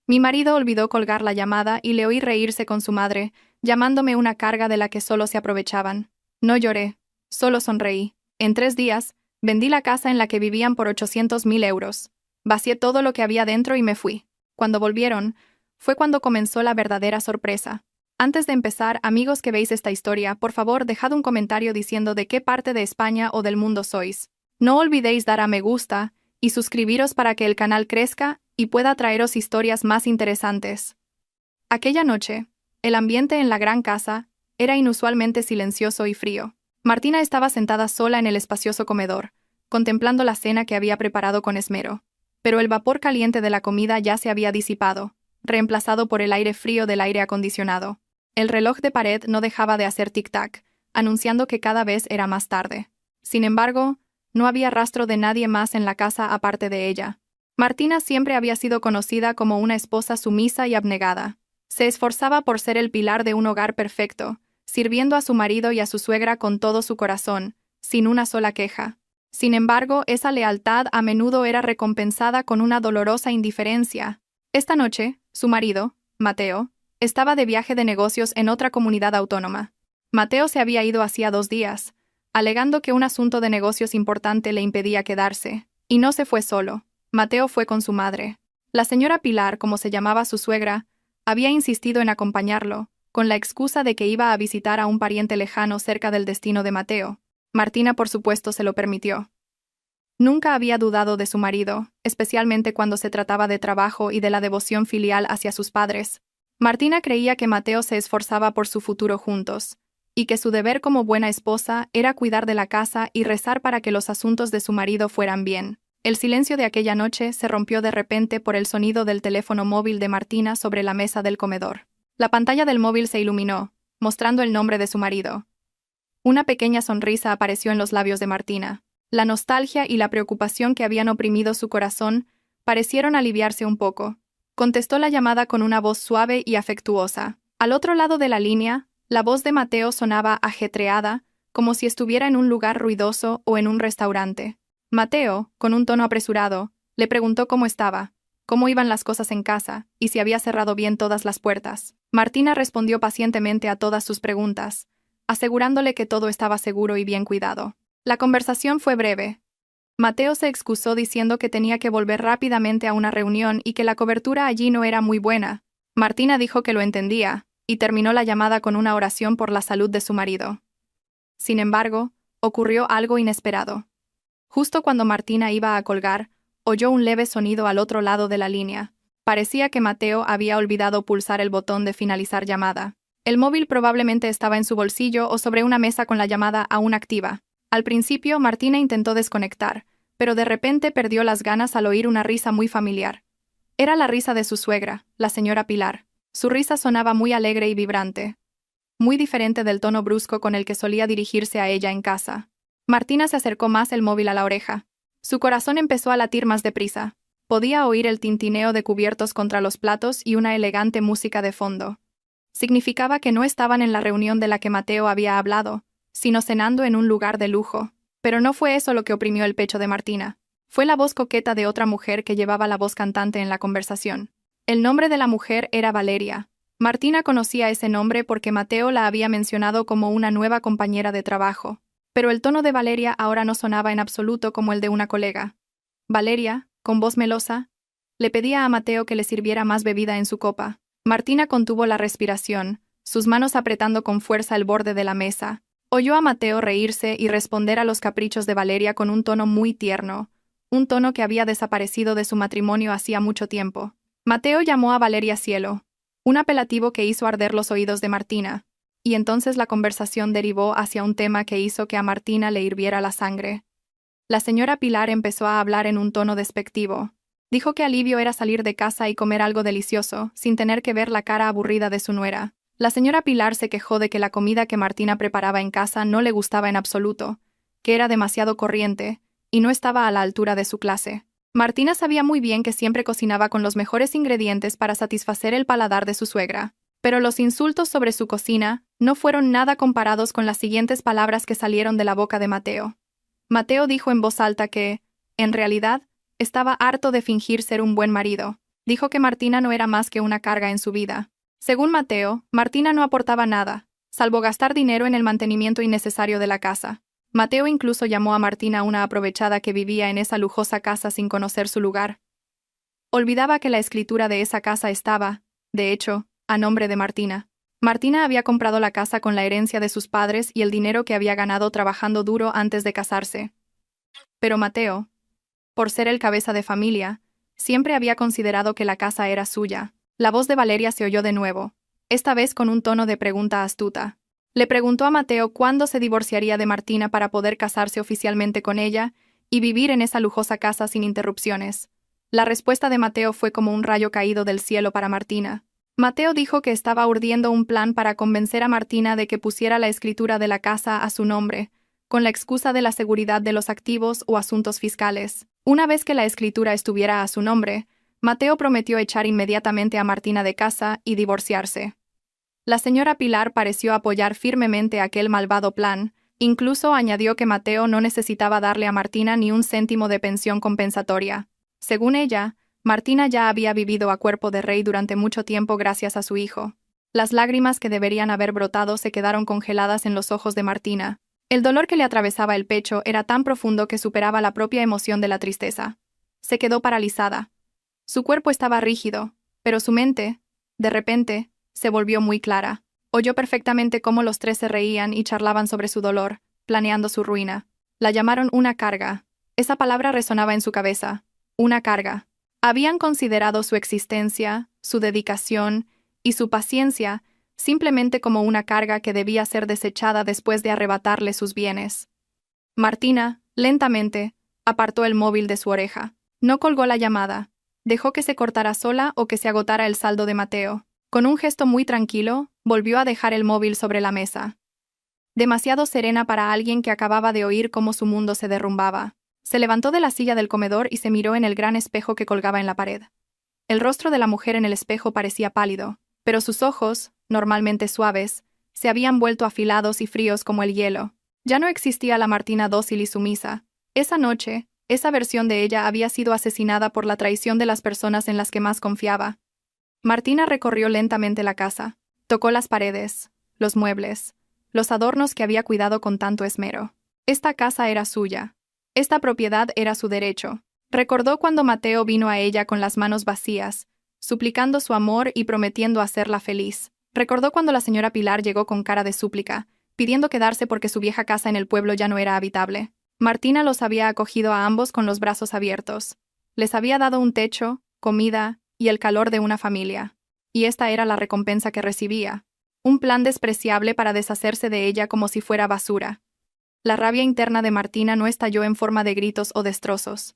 Mi marido olvidó colgar la llamada y le oí reírse con su madre, llamándome una carga de la que solo se aprovechaban. No lloré, solo sonreí. En 3 días, vendí la casa en la que vivían por 800.000 euros. Vacié todo lo que había dentro y me fui. Cuando volvieron, fue cuando comenzó la verdadera sorpresa. Antes de empezar, amigos que veis esta historia, por favor dejad un comentario diciendo de qué parte de España o del mundo sois. No olvidéis dar a me gusta y suscribiros para que el canal crezca y pueda traeros historias más interesantes. Aquella noche, el ambiente en la gran casa era inusualmente silencioso y frío. Martina estaba sentada sola en el espacioso comedor, contemplando la cena que había preparado con esmero. Pero el vapor caliente de la comida ya se había disipado, reemplazado por el aire frío del aire acondicionado. El reloj de pared no dejaba de hacer tic-tac, anunciando que cada vez era más tarde. Sin embargo, no había rastro de nadie más en la casa aparte de ella. Martina siempre había sido conocida como una esposa sumisa y abnegada. Se esforzaba por ser el pilar de un hogar perfecto, sirviendo a su marido y a su suegra con todo su corazón, sin una sola queja. Sin embargo, esa lealtad a menudo era recompensada con una dolorosa indiferencia. Esta noche, su marido, Mateo, estaba de viaje de negocios en otra comunidad autónoma. Mateo se había ido hacía 2 días, alegando que un asunto de negocios importante le impedía quedarse. Y no se fue solo. Mateo fue con su madre. La señora Pilar, como se llamaba su suegra, había insistido en acompañarlo, con la excusa de que iba a visitar a un pariente lejano cerca del destino de Mateo. Martina, por supuesto, se lo permitió. Nunca había dudado de su marido, especialmente cuando se trataba de trabajo y de la devoción filial hacia sus padres. Martina creía que Mateo se esforzaba por su futuro juntos, y que su deber como buena esposa era cuidar de la casa y rezar para que los asuntos de su marido fueran bien. El silencio de aquella noche se rompió de repente por el sonido del teléfono móvil de Martina sobre la mesa del comedor. La pantalla del móvil se iluminó, mostrando el nombre de su marido. Una pequeña sonrisa apareció en los labios de Martina. La nostalgia y la preocupación que habían oprimido su corazón parecieron aliviarse un poco. Contestó la llamada con una voz suave y afectuosa. Al otro lado de la línea, la voz de Mateo sonaba ajetreada, como si estuviera en un lugar ruidoso o en un restaurante. Mateo, con un tono apresurado, le preguntó cómo estaba, cómo iban las cosas en casa y si había cerrado bien todas las puertas. Martina respondió pacientemente a todas sus preguntas, asegurándole que todo estaba seguro y bien cuidado. La conversación fue breve. Mateo se excusó diciendo que tenía que volver rápidamente a una reunión y que la cobertura allí no era muy buena. Martina dijo que lo entendía, y terminó la llamada con una oración por la salud de su marido. Sin embargo, ocurrió algo inesperado. Justo cuando Martina iba a colgar, oyó un leve sonido al otro lado de la línea. Parecía que Mateo había olvidado pulsar el botón de finalizar llamada. El móvil probablemente estaba en su bolsillo o sobre una mesa con la llamada aún activa. Al principio, Martina intentó desconectar, pero de repente perdió las ganas al oír una risa muy familiar. Era la risa de su suegra, la señora Pilar. Su risa sonaba muy alegre y vibrante, muy diferente del tono brusco con el que solía dirigirse a ella en casa. Martina se acercó más el móvil a la oreja. Su corazón empezó a latir más deprisa. Podía oír el tintineo de cubiertos contra los platos y una elegante música de fondo. Significaba que no estaban en la reunión de la que Mateo había hablado, sino cenando en un lugar de lujo. Pero no fue eso lo que oprimió el pecho de Martina. Fue la voz coqueta de otra mujer que llevaba la voz cantante en la conversación. El nombre de la mujer era Valeria. Martina conocía ese nombre porque Mateo la había mencionado como una nueva compañera de trabajo. Pero el tono de Valeria ahora no sonaba en absoluto como el de una colega. Valeria, con voz melosa, le pedía a Mateo que le sirviera más bebida en su copa. Martina contuvo la respiración, sus manos apretando con fuerza el borde de la mesa. Oyó a Mateo reírse y responder a los caprichos de Valeria con un tono muy tierno, un tono que había desaparecido de su matrimonio hacía mucho tiempo. Mateo llamó a Valeria Cielo, un apelativo que hizo arder los oídos de Martina, y entonces la conversación derivó hacia un tema que hizo que a Martina le hirviera la sangre. La señora Pilar empezó a hablar en un tono despectivo. Dijo que alivio era salir de casa y comer algo delicioso, sin tener que ver la cara aburrida de su nuera. La señora Pilar se quejó de que la comida que Martina preparaba en casa no le gustaba en absoluto, que era demasiado corriente, y no estaba a la altura de su clase. Martina sabía muy bien que siempre cocinaba con los mejores ingredientes para satisfacer el paladar de su suegra, pero los insultos sobre su cocina no fueron nada comparados con las siguientes palabras que salieron de la boca de Mateo. Mateo dijo en voz alta que, en realidad, estaba harto de fingir ser un buen marido. Dijo que Martina no era más que una carga en su vida. Según Mateo, Martina no aportaba nada, salvo gastar dinero en el mantenimiento innecesario de la casa. Mateo incluso llamó a Martina una aprovechada que vivía en esa lujosa casa sin conocer su lugar. Olvidaba que la escritura de esa casa estaba, de hecho, a nombre de Martina. Martina había comprado la casa con la herencia de sus padres y el dinero que había ganado trabajando duro antes de casarse. Pero Mateo, por ser el cabeza de familia, siempre había considerado que la casa era suya. La voz de Valeria se oyó de nuevo, esta vez con un tono de pregunta astuta. Le preguntó a Mateo cuándo se divorciaría de Martina para poder casarse oficialmente con ella y vivir en esa lujosa casa sin interrupciones. La respuesta de Mateo fue como un rayo caído del cielo para Martina. Mateo dijo que estaba urdiendo un plan para convencer a Martina de que pusiera la escritura de la casa a su nombre, con la excusa de la seguridad de los activos o asuntos fiscales. Una vez que la escritura estuviera a su nombre, Mateo prometió echar inmediatamente a Martina de casa y divorciarse. La señora Pilar pareció apoyar firmemente aquel malvado plan, incluso añadió que Mateo no necesitaba darle a Martina ni un céntimo de pensión compensatoria. Según ella, Martina ya había vivido a cuerpo de rey durante mucho tiempo gracias a su hijo. Las lágrimas que deberían haber brotado se quedaron congeladas en los ojos de Martina. El dolor que le atravesaba el pecho era tan profundo que superaba la propia emoción de la tristeza. Se quedó paralizada. Su cuerpo estaba rígido, pero su mente, de repente, se volvió muy clara. Oyó perfectamente cómo los tres se reían y charlaban sobre su dolor, planeando su ruina. La llamaron una carga. Esa palabra resonaba en su cabeza. Una carga. Habían considerado su existencia, su dedicación y su paciencia simplemente como una carga que debía ser desechada después de arrebatarle sus bienes. Martina, lentamente, apartó el móvil de su oreja. No colgó la llamada. Dejó que se cortara sola o que se agotara el saldo de Mateo. Con un gesto muy tranquilo, volvió a dejar el móvil sobre la mesa. Demasiado serena para alguien que acababa de oír cómo su mundo se derrumbaba. Se levantó de la silla del comedor y se miró en el gran espejo que colgaba en la pared. El rostro de la mujer en el espejo parecía pálido, pero sus ojos, normalmente suaves, se habían vuelto afilados y fríos como el hielo. Ya no existía la Martina dócil y sumisa. Esa noche, esa versión de ella había sido asesinada por la traición de las personas en las que más confiaba. Martina recorrió lentamente la casa. Tocó las paredes, los muebles, los adornos que había cuidado con tanto esmero. Esta casa era suya. Esta propiedad era su derecho. Recordó cuando Mateo vino a ella con las manos vacías, suplicando su amor y prometiendo hacerla feliz. Recordó cuando la señora Pilar llegó con cara de súplica, pidiendo quedarse porque su vieja casa en el pueblo ya no era habitable. Martina los había acogido a ambos con los brazos abiertos. Les había dado un techo, comida y el calor de una familia. Y esta era la recompensa que recibía. Un plan despreciable para deshacerse de ella como si fuera basura. La rabia interna de Martina no estalló en forma de gritos o destrozos.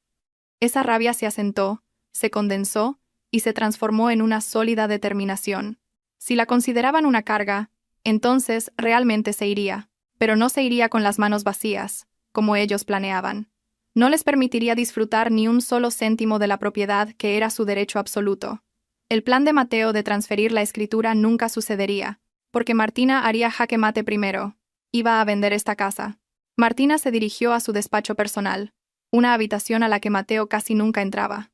Esa rabia se asentó, se condensó y se transformó en una sólida determinación. Si la consideraban una carga, entonces realmente se iría, pero no se iría con las manos vacías, como ellos planeaban. No les permitiría disfrutar ni un solo céntimo de la propiedad que era su derecho absoluto. El plan de Mateo de transferir la escritura nunca sucedería, porque Martina haría jaque mate primero. Iba a vender esta casa. Martina se dirigió a su despacho personal, una habitación a la que Mateo casi nunca entraba.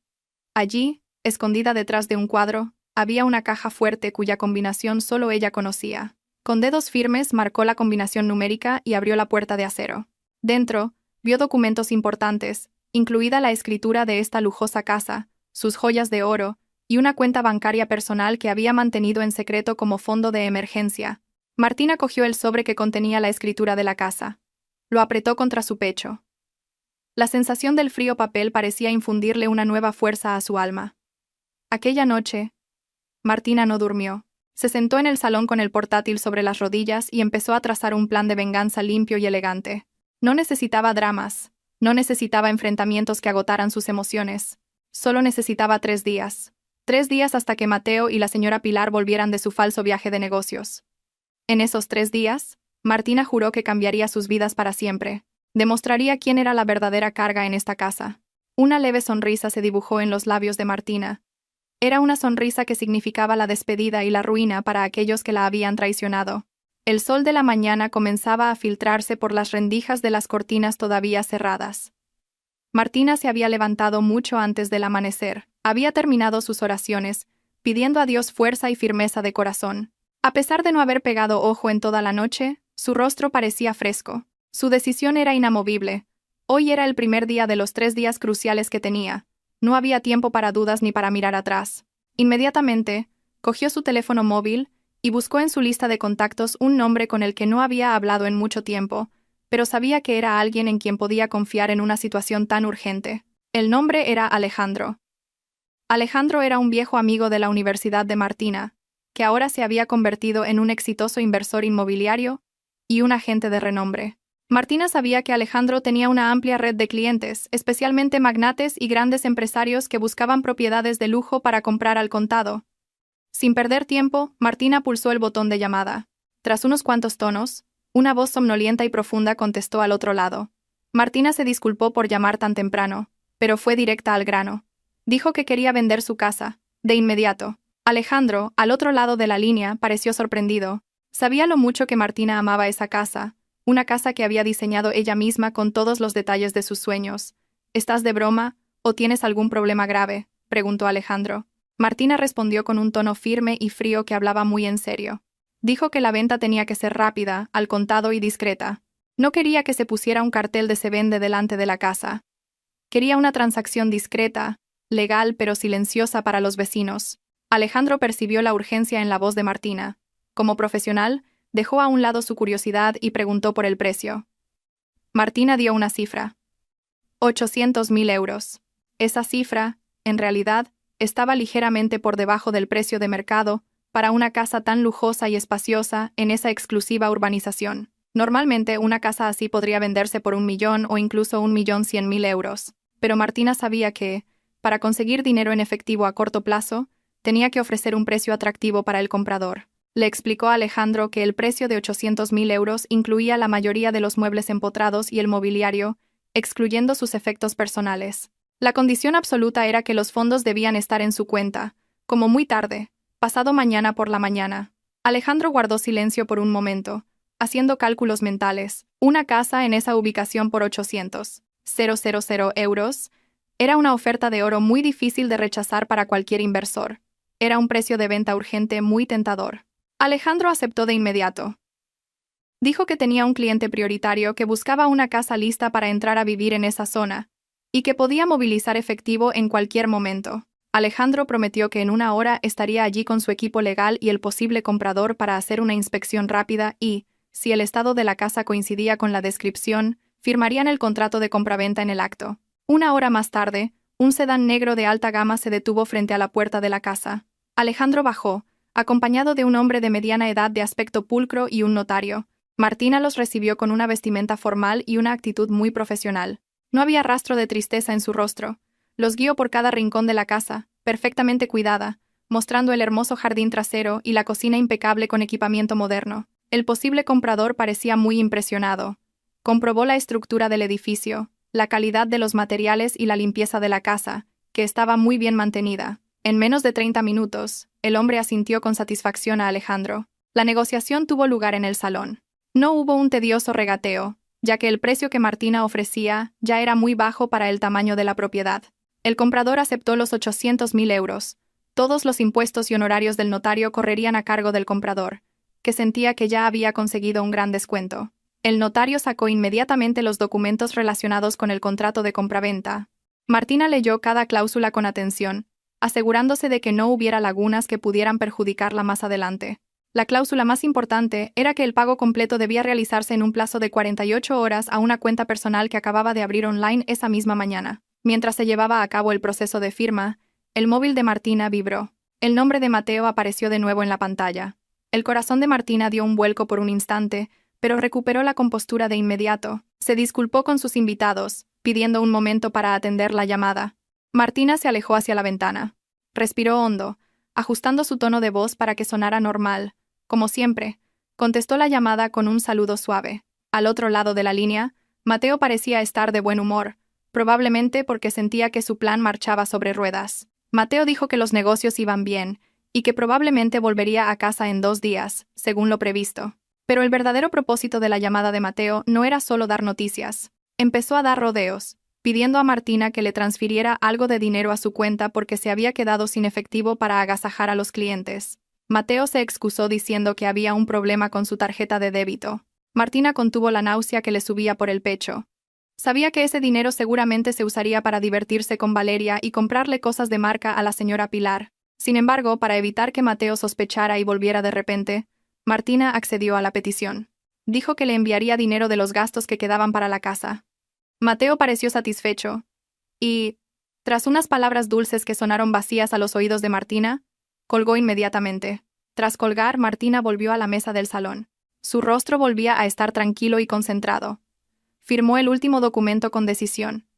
Allí, escondida detrás de un cuadro, había una caja fuerte cuya combinación solo ella conocía. Con dedos firmes marcó la combinación numérica y abrió la puerta de acero. Dentro, vio documentos importantes, incluida la escritura de esta lujosa casa, sus joyas de oro y una cuenta bancaria personal que había mantenido en secreto como fondo de emergencia. Martina cogió el sobre que contenía la escritura de la casa. Lo apretó contra su pecho. La sensación del frío papel parecía infundirle una nueva fuerza a su alma. Aquella noche, Martina no durmió. Se sentó en el salón con el portátil sobre las rodillas y empezó a trazar un plan de venganza limpio y elegante. No necesitaba dramas, no necesitaba enfrentamientos que agotaran sus emociones. Solo necesitaba 3 días. 3 días hasta que Mateo y la señora Pilar volvieran de su falso viaje de negocios. En esos 3 días, Martina juró que cambiaría sus vidas para siempre. Demostraría quién era la verdadera carga en esta casa. Una leve sonrisa se dibujó en los labios de Martina. Era una sonrisa que significaba la despedida y la ruina para aquellos que la habían traicionado. El sol de la mañana comenzaba a filtrarse por las rendijas de las cortinas todavía cerradas. Martina se había levantado mucho antes del amanecer. Había terminado sus oraciones, pidiendo a Dios fuerza y firmeza de corazón. A pesar de no haber pegado ojo en toda la noche, su rostro parecía fresco. Su decisión era inamovible. Hoy era el primer día de los 3 días cruciales que tenía. No había tiempo para dudas ni para mirar atrás. Inmediatamente, cogió su teléfono móvil y buscó en su lista de contactos un nombre con el que no había hablado en mucho tiempo, pero sabía que era alguien en quien podía confiar en una situación tan urgente. El nombre era Alejandro. Alejandro era un viejo amigo de la Universidad de Martina, que ahora se había convertido en un exitoso inversor inmobiliario y un agente de renombre. Martina sabía que Alejandro tenía una amplia red de clientes, especialmente magnates y grandes empresarios que buscaban propiedades de lujo para comprar al contado. Sin perder tiempo, Martina pulsó el botón de llamada. Tras unos cuantos tonos, una voz somnolienta y profunda contestó al otro lado. Martina se disculpó por llamar tan temprano, pero fue directa al grano. Dijo que quería vender su casa, de inmediato. Alejandro, al otro lado de la línea, pareció sorprendido. Sabía lo mucho que Martina amaba esa casa, una casa que había diseñado ella misma con todos los detalles de sus sueños. ¿Estás de broma o tienes algún problema grave?, preguntó Alejandro. Martina respondió con un tono firme y frío que hablaba muy en serio. Dijo que la venta tenía que ser rápida, al contado y discreta. No quería que se pusiera un cartel de "se vende" delante de la casa. Quería una transacción discreta, legal pero silenciosa para los vecinos. Alejandro percibió la urgencia en la voz de Martina. Como profesional, dejó a un lado su curiosidad y preguntó por el precio. Martina dio una cifra. 800.000 euros. Esa cifra, en realidad, estaba ligeramente por debajo del precio de mercado para una casa tan lujosa y espaciosa en esa exclusiva urbanización. Normalmente una casa así podría venderse por 1 millón o incluso 1.100.000 euros. Pero Martina sabía que, para conseguir dinero en efectivo a corto plazo, tenía que ofrecer un precio atractivo para el comprador. Le explicó a Alejandro que el precio de 800.000 euros incluía la mayoría de los muebles empotrados y el mobiliario, excluyendo sus efectos personales. La condición absoluta era que los fondos debían estar en su cuenta, como muy tarde, pasado mañana por la mañana. Alejandro guardó silencio por un momento, haciendo cálculos mentales. Una casa en esa ubicación por 800.000 euros era una oferta de oro muy difícil de rechazar para cualquier inversor. Era un precio de venta urgente muy tentador. Alejandro aceptó de inmediato. Dijo que tenía un cliente prioritario que buscaba una casa lista para entrar a vivir en esa zona, y que podía movilizar efectivo en cualquier momento. Alejandro prometió que en 1 hora estaría allí con su equipo legal y el posible comprador para hacer una inspección rápida y, si el estado de la casa coincidía con la descripción, firmarían el contrato de compraventa en el acto. 1 hora más tarde, un sedán negro de alta gama se detuvo frente a la puerta de la casa. Alejandro bajó, acompañado de un hombre de mediana edad de aspecto pulcro y un notario. Martina los recibió con una vestimenta formal y una actitud muy profesional. No había rastro de tristeza en su rostro. Los guió por cada rincón de la casa, perfectamente cuidada, mostrando el hermoso jardín trasero y la cocina impecable con equipamiento moderno. El posible comprador parecía muy impresionado. Comprobó la estructura del edificio, la calidad de los materiales y la limpieza de la casa, que estaba muy bien mantenida. En menos de 30 minutos, el hombre asintió con satisfacción a Alejandro. La negociación tuvo lugar en el salón. No hubo un tedioso regateo, ya que el precio que Martina ofrecía ya era muy bajo para el tamaño de la propiedad. El comprador aceptó los 800.000 euros. Todos los impuestos y honorarios del notario correrían a cargo del comprador, que sentía que ya había conseguido un gran descuento. El notario sacó inmediatamente los documentos relacionados con el contrato de compraventa. Martina leyó cada cláusula con atención, asegurándose de que no hubiera lagunas que pudieran perjudicarla más adelante. La cláusula más importante era que el pago completo debía realizarse en un plazo de 48 horas a una cuenta personal que acababa de abrir online esa misma mañana. Mientras se llevaba a cabo el proceso de firma, el móvil de Martina vibró. El nombre de Mateo apareció de nuevo en la pantalla. El corazón de Martina dio un vuelco por un instante, pero recuperó la compostura de inmediato. Se disculpó con sus invitados, pidiendo un momento para atender la llamada. Martina se alejó hacia la ventana. Respiró hondo, ajustando su tono de voz para que sonara normal. Como siempre, contestó la llamada con un saludo suave. Al otro lado de la línea, Mateo parecía estar de buen humor, probablemente porque sentía que su plan marchaba sobre ruedas. Mateo dijo que los negocios iban bien y que probablemente volvería a casa en 2 días, según lo previsto. Pero el verdadero propósito de la llamada de Mateo no era solo dar noticias. Empezó a dar rodeos, pidiendo a Martina que le transfiriera algo de dinero a su cuenta porque se había quedado sin efectivo para agasajar a los clientes. Mateo se excusó diciendo que había un problema con su tarjeta de débito. Martina contuvo la náusea que le subía por el pecho. Sabía que ese dinero seguramente se usaría para divertirse con Valeria y comprarle cosas de marca a la señora Pilar. Sin embargo, para evitar que Mateo sospechara y volviera de repente, Martina accedió a la petición. Dijo que le enviaría dinero de los gastos que quedaban para la casa. Mateo pareció satisfecho, y, tras unas palabras dulces que sonaron vacías a los oídos de Martina, colgó inmediatamente. Tras colgar, Martina volvió a la mesa del salón. Su rostro volvía a estar tranquilo y concentrado. Firmó el último documento con decisión.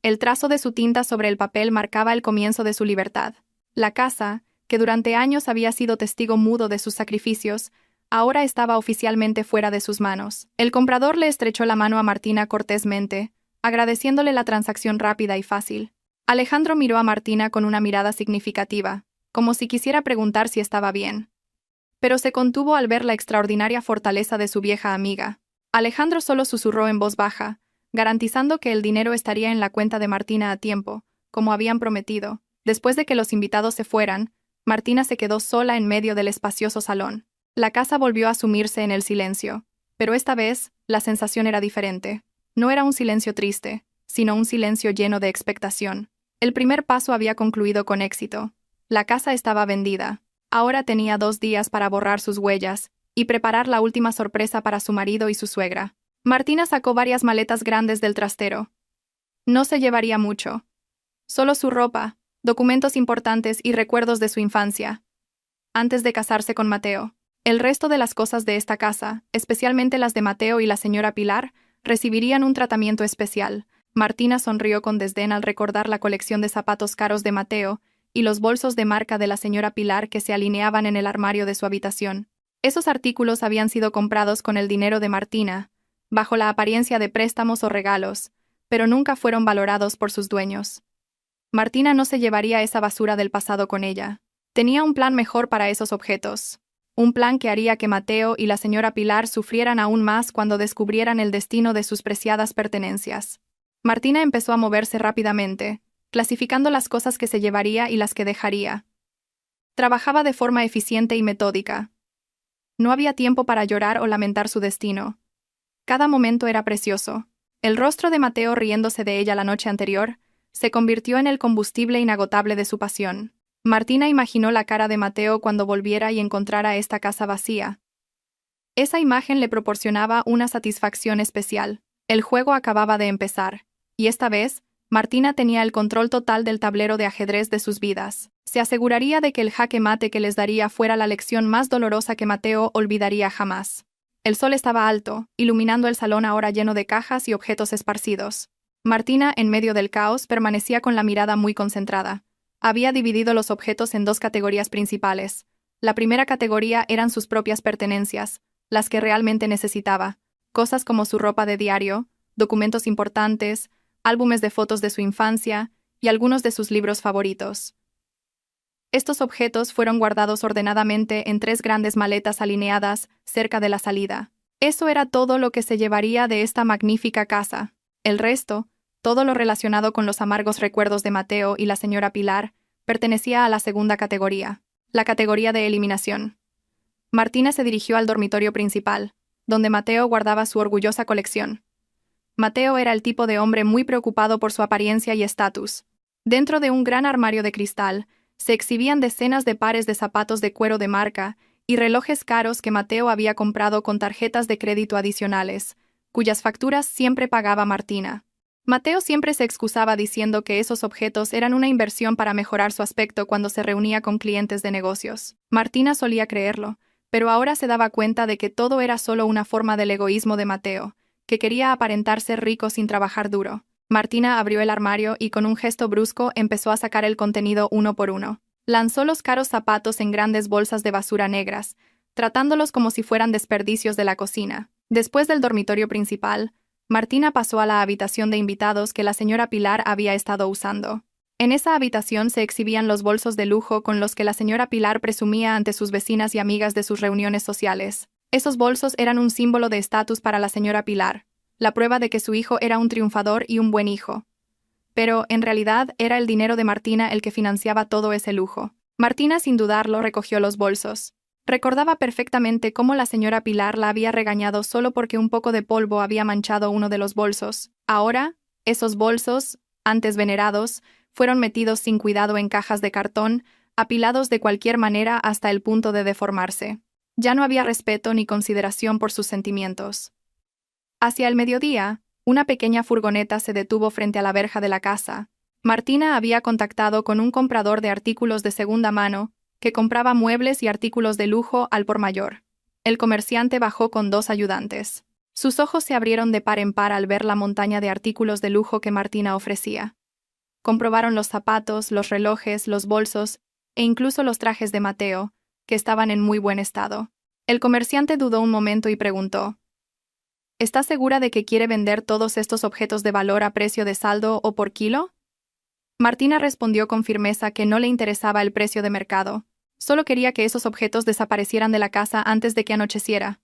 El trazo de su tinta sobre el papel marcaba el comienzo de su libertad. La casa, que durante años había sido testigo mudo de sus sacrificios, ahora estaba oficialmente fuera de sus manos. El comprador le estrechó la mano a Martina cortésmente, agradeciéndole la transacción rápida y fácil. Alejandro miró a Martina con una mirada significativa, como si quisiera preguntar si estaba bien. Pero se contuvo al ver la extraordinaria fortaleza de su vieja amiga. Alejandro solo susurró en voz baja, garantizando que el dinero estaría en la cuenta de Martina a tiempo, como habían prometido. Después de que los invitados se fueran, Martina se quedó sola en medio del espacioso salón. La casa volvió a sumirse en el silencio, pero esta vez, la sensación era diferente. No era un silencio triste, sino un silencio lleno de expectación. El primer paso había concluido con éxito. La casa estaba vendida. Ahora tenía 2 días para borrar sus huellas y preparar la última sorpresa para su marido y su suegra. Martina sacó varias maletas grandes del trastero. No se llevaría mucho. Solo su ropa, documentos importantes y recuerdos de su infancia. Antes de casarse con Mateo. El resto de las cosas de esta casa, especialmente las de Mateo y la señora Pilar, recibirían un tratamiento especial. Martina sonrió con desdén al recordar la colección de zapatos caros de Mateo y los bolsos de marca de la señora Pilar que se alineaban en el armario de su habitación. Esos artículos habían sido comprados con el dinero de Martina, bajo la apariencia de préstamos o regalos, pero nunca fueron valorados por sus dueños. Martina no se llevaría esa basura del pasado con ella. Tenía un plan mejor para esos objetos. Un plan que haría que Mateo y la señora Pilar sufrieran aún más cuando descubrieran el destino de sus preciadas pertenencias. Martina empezó a moverse rápidamente, clasificando las cosas que se llevaría y las que dejaría. Trabajaba de forma eficiente y metódica. No había tiempo para llorar o lamentar su destino. Cada momento era precioso. El rostro de Mateo riéndose de ella la noche anterior se convirtió en el combustible inagotable de su pasión. Martina imaginó la cara de Mateo cuando volviera y encontrara esta casa vacía. Esa imagen le proporcionaba una satisfacción especial. El juego acababa de empezar, y esta vez, Martina tenía el control total del tablero de ajedrez de sus vidas. Se aseguraría de que el jaque mate que les daría fuera la lección más dolorosa que Mateo olvidaría jamás. El sol estaba alto, iluminando el salón ahora lleno de cajas y objetos esparcidos. Martina, en medio del caos, permanecía con la mirada muy concentrada. Había dividido los objetos en 2 categorías principales. La primera categoría eran sus propias pertenencias, las que realmente necesitaba, cosas como su ropa de diario, documentos importantes, álbumes de fotos de su infancia y algunos de sus libros favoritos. Estos objetos fueron guardados ordenadamente en 3 grandes maletas alineadas cerca de la salida. Eso era todo lo que se llevaría de esta magnífica casa. El resto, todo lo relacionado con los amargos recuerdos de Mateo y la señora Pilar, pertenecía a la segunda categoría, la categoría de eliminación. Martina se dirigió al dormitorio principal, donde Mateo guardaba su orgullosa colección. Mateo era el tipo de hombre muy preocupado por su apariencia y estatus. Dentro de un gran armario de cristal, se exhibían decenas de pares de zapatos de cuero de marca y relojes caros que Mateo había comprado con tarjetas de crédito adicionales, cuyas facturas siempre pagaba Martina. Mateo siempre se excusaba diciendo que esos objetos eran una inversión para mejorar su aspecto cuando se reunía con clientes de negocios. Martina solía creerlo, pero ahora se daba cuenta de que todo era solo una forma del egoísmo de Mateo, que quería aparentar ser rico sin trabajar duro. Martina abrió el armario y con un gesto brusco empezó a sacar el contenido uno por uno. Lanzó los caros zapatos en grandes bolsas de basura negras, tratándolos como si fueran desperdicios de la cocina. Después del dormitorio principal, Martina pasó a la habitación de invitados que la señora Pilar había estado usando. En esa habitación se exhibían los bolsos de lujo con los que la señora Pilar presumía ante sus vecinas y amigas de sus reuniones sociales. Esos bolsos eran un símbolo de estatus para la señora Pilar, la prueba de que su hijo era un triunfador y un buen hijo. pero, en realidad, era el dinero de Martina el que financiaba todo ese lujo. Martina, sin dudarlo, recogió los bolsos. Recordaba perfectamente cómo la señora Pilar la había regañado solo porque un poco de polvo había manchado uno de los bolsos. Ahora, esos bolsos, antes venerados, fueron metidos sin cuidado en cajas de cartón, apilados de cualquier manera hasta el punto de deformarse. Ya no había respeto ni consideración por sus sentimientos. Hacia el mediodía, una pequeña furgoneta se detuvo frente a la verja de la casa. Martina había contactado con un comprador de artículos de segunda mano que compraba muebles y artículos de lujo al por mayor. El comerciante bajó con 2 ayudantes. Sus ojos se abrieron de par en par al ver la montaña de artículos de lujo que Martina ofrecía. Comprobaron los zapatos, los relojes, los bolsos e incluso los trajes de Mateo, que estaban en muy buen estado. El comerciante dudó un momento y preguntó: ¿Está segura de que quiere vender todos estos objetos de valor a precio de saldo o por kilo? Martina respondió con firmeza que no le interesaba el precio de mercado. Solo quería que esos objetos desaparecieran de la casa antes de que anocheciera.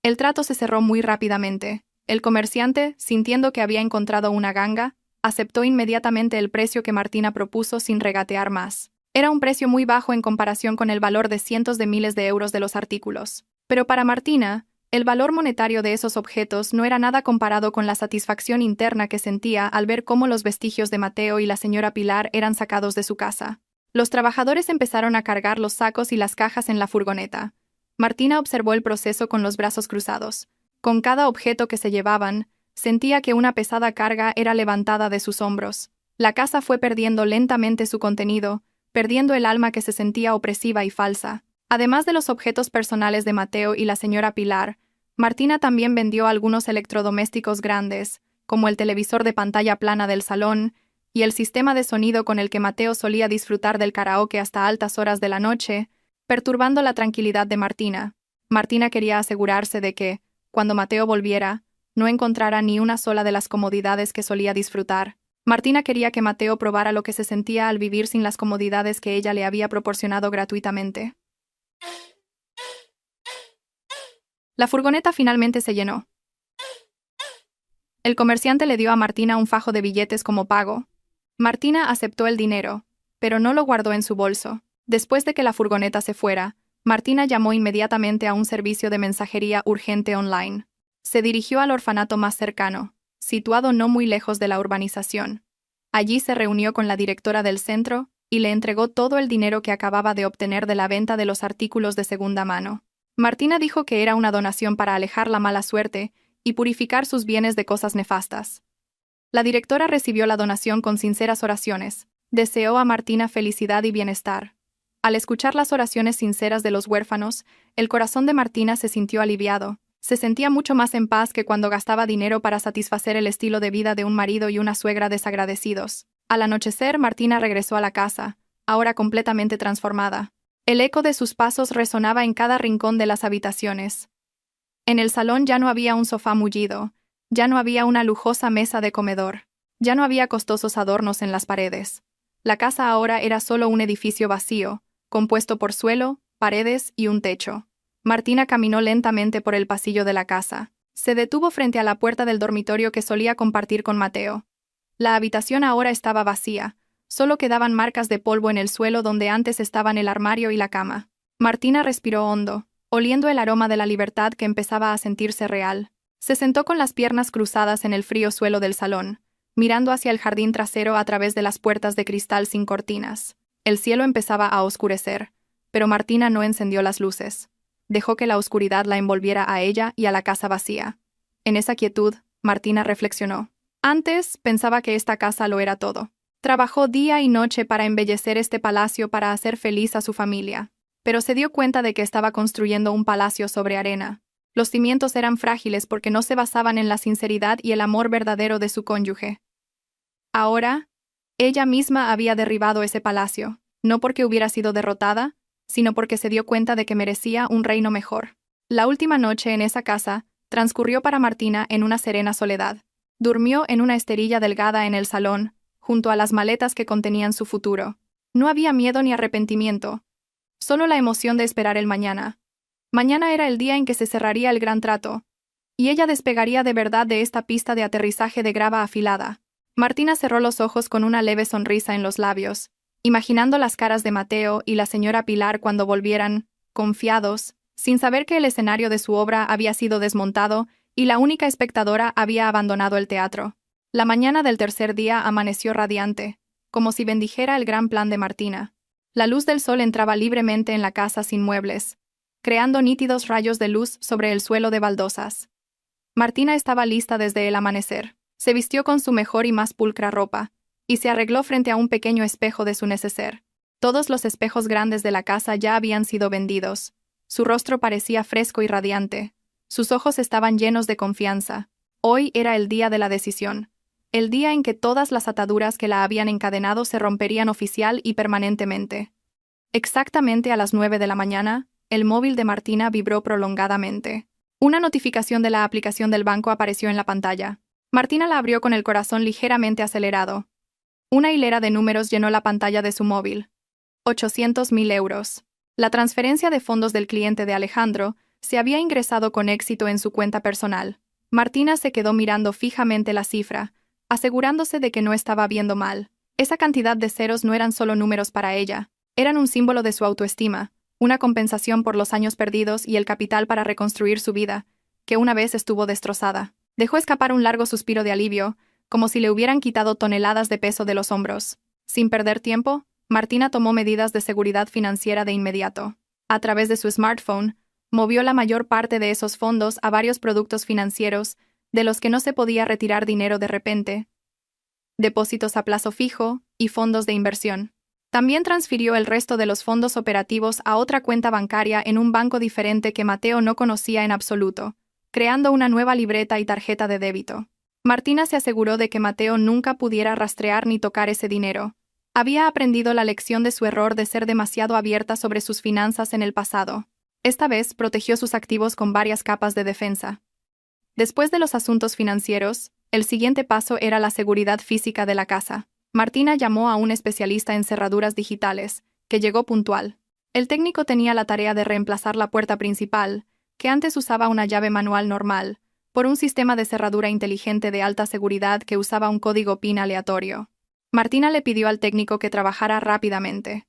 El trato se cerró muy rápidamente. El comerciante, sintiendo que había encontrado una ganga, aceptó inmediatamente el precio que Martina propuso sin regatear más. Era un precio muy bajo en comparación con el valor de cientos de miles de euros de los artículos. Pero para Martina, el valor monetario de esos objetos no era nada comparado con la satisfacción interna que sentía al ver cómo los vestigios de Mateo y la señora Pilar eran sacados de su casa. Los trabajadores empezaron a cargar los sacos y las cajas en la furgoneta. Martina observó el proceso con los brazos cruzados. Con cada objeto que se llevaban, sentía que una pesada carga era levantada de sus hombros. La casa fue perdiendo lentamente su contenido, perdiendo el alma que se sentía opresiva y falsa. Además de los objetos personales de Mateo y la señora Pilar, Martina también vendió algunos electrodomésticos grandes, como el televisor de pantalla plana del salón y el sistema de sonido con el que Mateo solía disfrutar del karaoke hasta altas horas de la noche, perturbando la tranquilidad de Martina. Martina quería asegurarse de que, cuando Mateo volviera, no encontrara ni una sola de las comodidades que solía disfrutar. Martina quería que Mateo probara lo que se sentía al vivir sin las comodidades que ella le había proporcionado gratuitamente. La furgoneta finalmente se llenó. El comerciante le dio a Martina un fajo de billetes como pago. Martina aceptó el dinero, pero no lo guardó en su bolso. Después de que la furgoneta se fuera, Martina llamó inmediatamente a un servicio de mensajería urgente online. Se dirigió al orfanato más cercano, situado no muy lejos de la urbanización. Allí se reunió con la directora del centro y le entregó todo el dinero que acababa de obtener de la venta de los artículos de segunda mano. Martina dijo que era una donación para alejar la mala suerte y purificar sus bienes de cosas nefastas. La directora recibió la donación con sinceras oraciones. Deseó a Martina felicidad y bienestar. Al escuchar las oraciones sinceras de los huérfanos, el corazón de Martina se sintió aliviado. Se sentía mucho más en paz que cuando gastaba dinero para satisfacer el estilo de vida de un marido y una suegra desagradecidos. Al anochecer, Martina regresó a la casa, ahora completamente transformada. El eco de sus pasos resonaba en cada rincón de las habitaciones. En el salón ya no había un sofá mullido, ya no había una lujosa mesa de comedor, ya no había costosos adornos en las paredes. La casa ahora era solo un edificio vacío, compuesto por suelo, paredes y un techo. Martina caminó lentamente por el pasillo de la casa. Se detuvo frente a la puerta del dormitorio que solía compartir con Mateo. La habitación ahora estaba vacía. Solo quedaban marcas de polvo en el suelo donde antes estaban el armario y la cama. Martina respiró hondo, oliendo el aroma de la libertad que empezaba a sentirse real. Se sentó con las piernas cruzadas en el frío suelo del salón, mirando hacia el jardín trasero a través de las puertas de cristal sin cortinas. El cielo empezaba a oscurecer, pero Martina no encendió las luces. Dejó que la oscuridad la envolviera a ella y a la casa vacía. En esa quietud, Martina reflexionó. Antes pensaba que esta casa lo era todo. Trabajó día y noche para embellecer este palacio para hacer feliz a su familia, pero se dio cuenta de que estaba construyendo un palacio sobre arena. Los cimientos eran frágiles porque no se basaban en la sinceridad y el amor verdadero de su cónyuge. Ahora, ella misma había derribado ese palacio, no porque hubiera sido derrotada, sino porque se dio cuenta de que merecía un reino mejor. La última noche en esa casa transcurrió para Martina en una serena soledad. Durmió en una esterilla delgada en el salón, junto a las maletas que contenían su futuro. No había miedo ni arrepentimiento, solo la emoción de esperar el mañana. Mañana era el día en que se cerraría el gran trato, y ella despegaría de verdad de esta pista de aterrizaje de grava afilada. Martina cerró los ojos con una leve sonrisa en los labios, imaginando las caras de Mateo y la señora Pilar cuando volvieran, confiados, sin saber que el escenario de su obra había sido desmontado y la única espectadora había abandonado el teatro. La mañana del tercer día amaneció radiante, como si bendijera el gran plan de Martina. La luz del sol entraba libremente en la casa sin muebles, creando nítidos rayos de luz sobre el suelo de baldosas. Martina estaba lista desde el amanecer. Se vistió con su mejor y más pulcra ropa, y se arregló frente a un pequeño espejo de su neceser. Todos los espejos grandes de la casa ya habían sido vendidos. Su rostro parecía fresco y radiante. Sus ojos estaban llenos de confianza. Hoy era el día de la decisión. El día en que todas las ataduras que la habían encadenado se romperían oficial y permanentemente. Exactamente a las 9 de la mañana, el móvil de Martina vibró prolongadamente. Una notificación de la aplicación del banco apareció en la pantalla. Martina la abrió con el corazón ligeramente acelerado. Una hilera de números llenó la pantalla de su móvil. 800.000 euros. La transferencia de fondos del cliente de Alejandro se había ingresado con éxito en su cuenta personal. Martina se quedó mirando fijamente la cifra, asegurándose de que no estaba viendo mal. Esa cantidad de ceros no eran solo números para ella, eran un símbolo de su autoestima, una compensación por los años perdidos y el capital para reconstruir su vida, que una vez estuvo destrozada. Dejó escapar un largo suspiro de alivio, como si le hubieran quitado toneladas de peso de los hombros. Sin perder tiempo, Martina tomó medidas de seguridad financiera de inmediato. A través de su smartphone, movió la mayor parte de esos fondos a varios productos financieros de los que no se podía retirar dinero de repente, depósitos a plazo fijo y fondos de inversión. También transfirió el resto de los fondos operativos a otra cuenta bancaria en un banco diferente que Mateo no conocía en absoluto, creando una nueva libreta y tarjeta de débito. Martina se aseguró de que Mateo nunca pudiera rastrear ni tocar ese dinero. Había aprendido la lección de su error de ser demasiado abierta sobre sus finanzas en el pasado. Esta vez protegió sus activos con varias capas de defensa. Después de los asuntos financieros, el siguiente paso era la seguridad física de la casa. Martina llamó a un especialista en cerraduras digitales, que llegó puntual. El técnico tenía la tarea de reemplazar la puerta principal, que antes usaba una llave manual normal, por un sistema de cerradura inteligente de alta seguridad que usaba un código PIN aleatorio. Martina le pidió al técnico que trabajara rápidamente.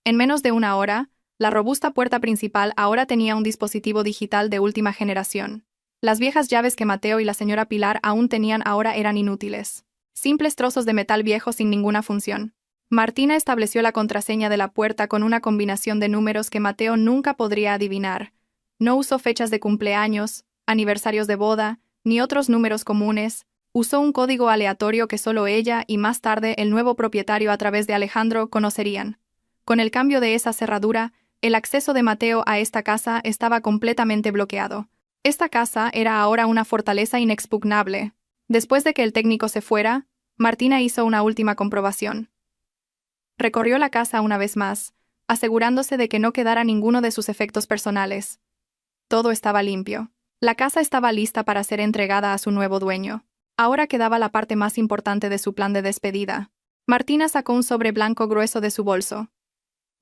En menos de una hora, la robusta puerta principal ahora tenía un dispositivo digital de última generación. Las viejas llaves que Mateo y la señora Pilar aún tenían ahora eran inútiles. Simples trozos de metal viejo sin ninguna función. Martina estableció la contraseña de la puerta con una combinación de números que Mateo nunca podría adivinar. No usó fechas de cumpleaños, aniversarios de boda, ni otros números comunes. Usó un código aleatorio que solo ella y más tarde el nuevo propietario a través de Alejandro conocerían. Con el cambio de esa cerradura, el acceso de Mateo a esta casa estaba completamente bloqueado. Esta casa era ahora una fortaleza inexpugnable. Después de que el técnico se fuera, Martina hizo una última comprobación. Recorrió la casa una vez más, asegurándose de que no quedara ninguno de sus efectos personales. Todo estaba limpio. La casa estaba lista para ser entregada a su nuevo dueño. Ahora quedaba la parte más importante de su plan de despedida. Martina sacó un sobre blanco grueso de su bolso.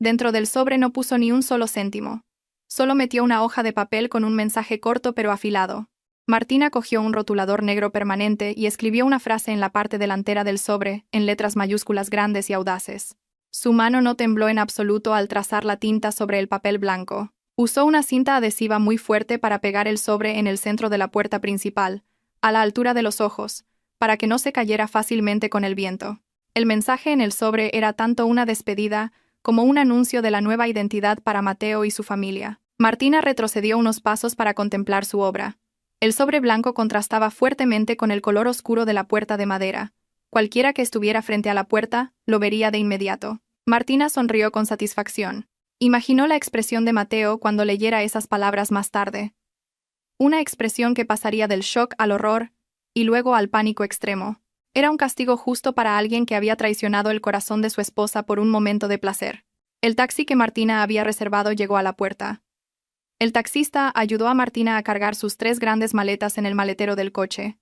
Dentro del sobre no puso ni un solo céntimo. Solo metió una hoja de papel con un mensaje corto pero afilado. Martina cogió un rotulador negro permanente y escribió una frase en la parte delantera del sobre, en letras mayúsculas grandes y audaces. Su mano no tembló en absoluto al trazar la tinta sobre el papel blanco. Usó una cinta adhesiva muy fuerte para pegar el sobre en el centro de la puerta principal, a la altura de los ojos, para que no se cayera fácilmente con el viento. El mensaje en el sobre era tanto una despedida como un anuncio de la nueva identidad para Mateo y su familia. Martina retrocedió unos pasos para contemplar su obra. El sobre blanco contrastaba fuertemente con el color oscuro de la puerta de madera. Cualquiera que estuviera frente a la puerta lo vería de inmediato. Martina sonrió con satisfacción. Imaginó la expresión de Mateo cuando leyera esas palabras más tarde. Una expresión que pasaría del shock al horror y luego al pánico extremo. Era un castigo justo para alguien que había traicionado el corazón de su esposa por un momento de placer. El taxi que Martina había reservado llegó a la puerta. El taxista ayudó a Martina a cargar sus 3 grandes maletas en el maletero del coche.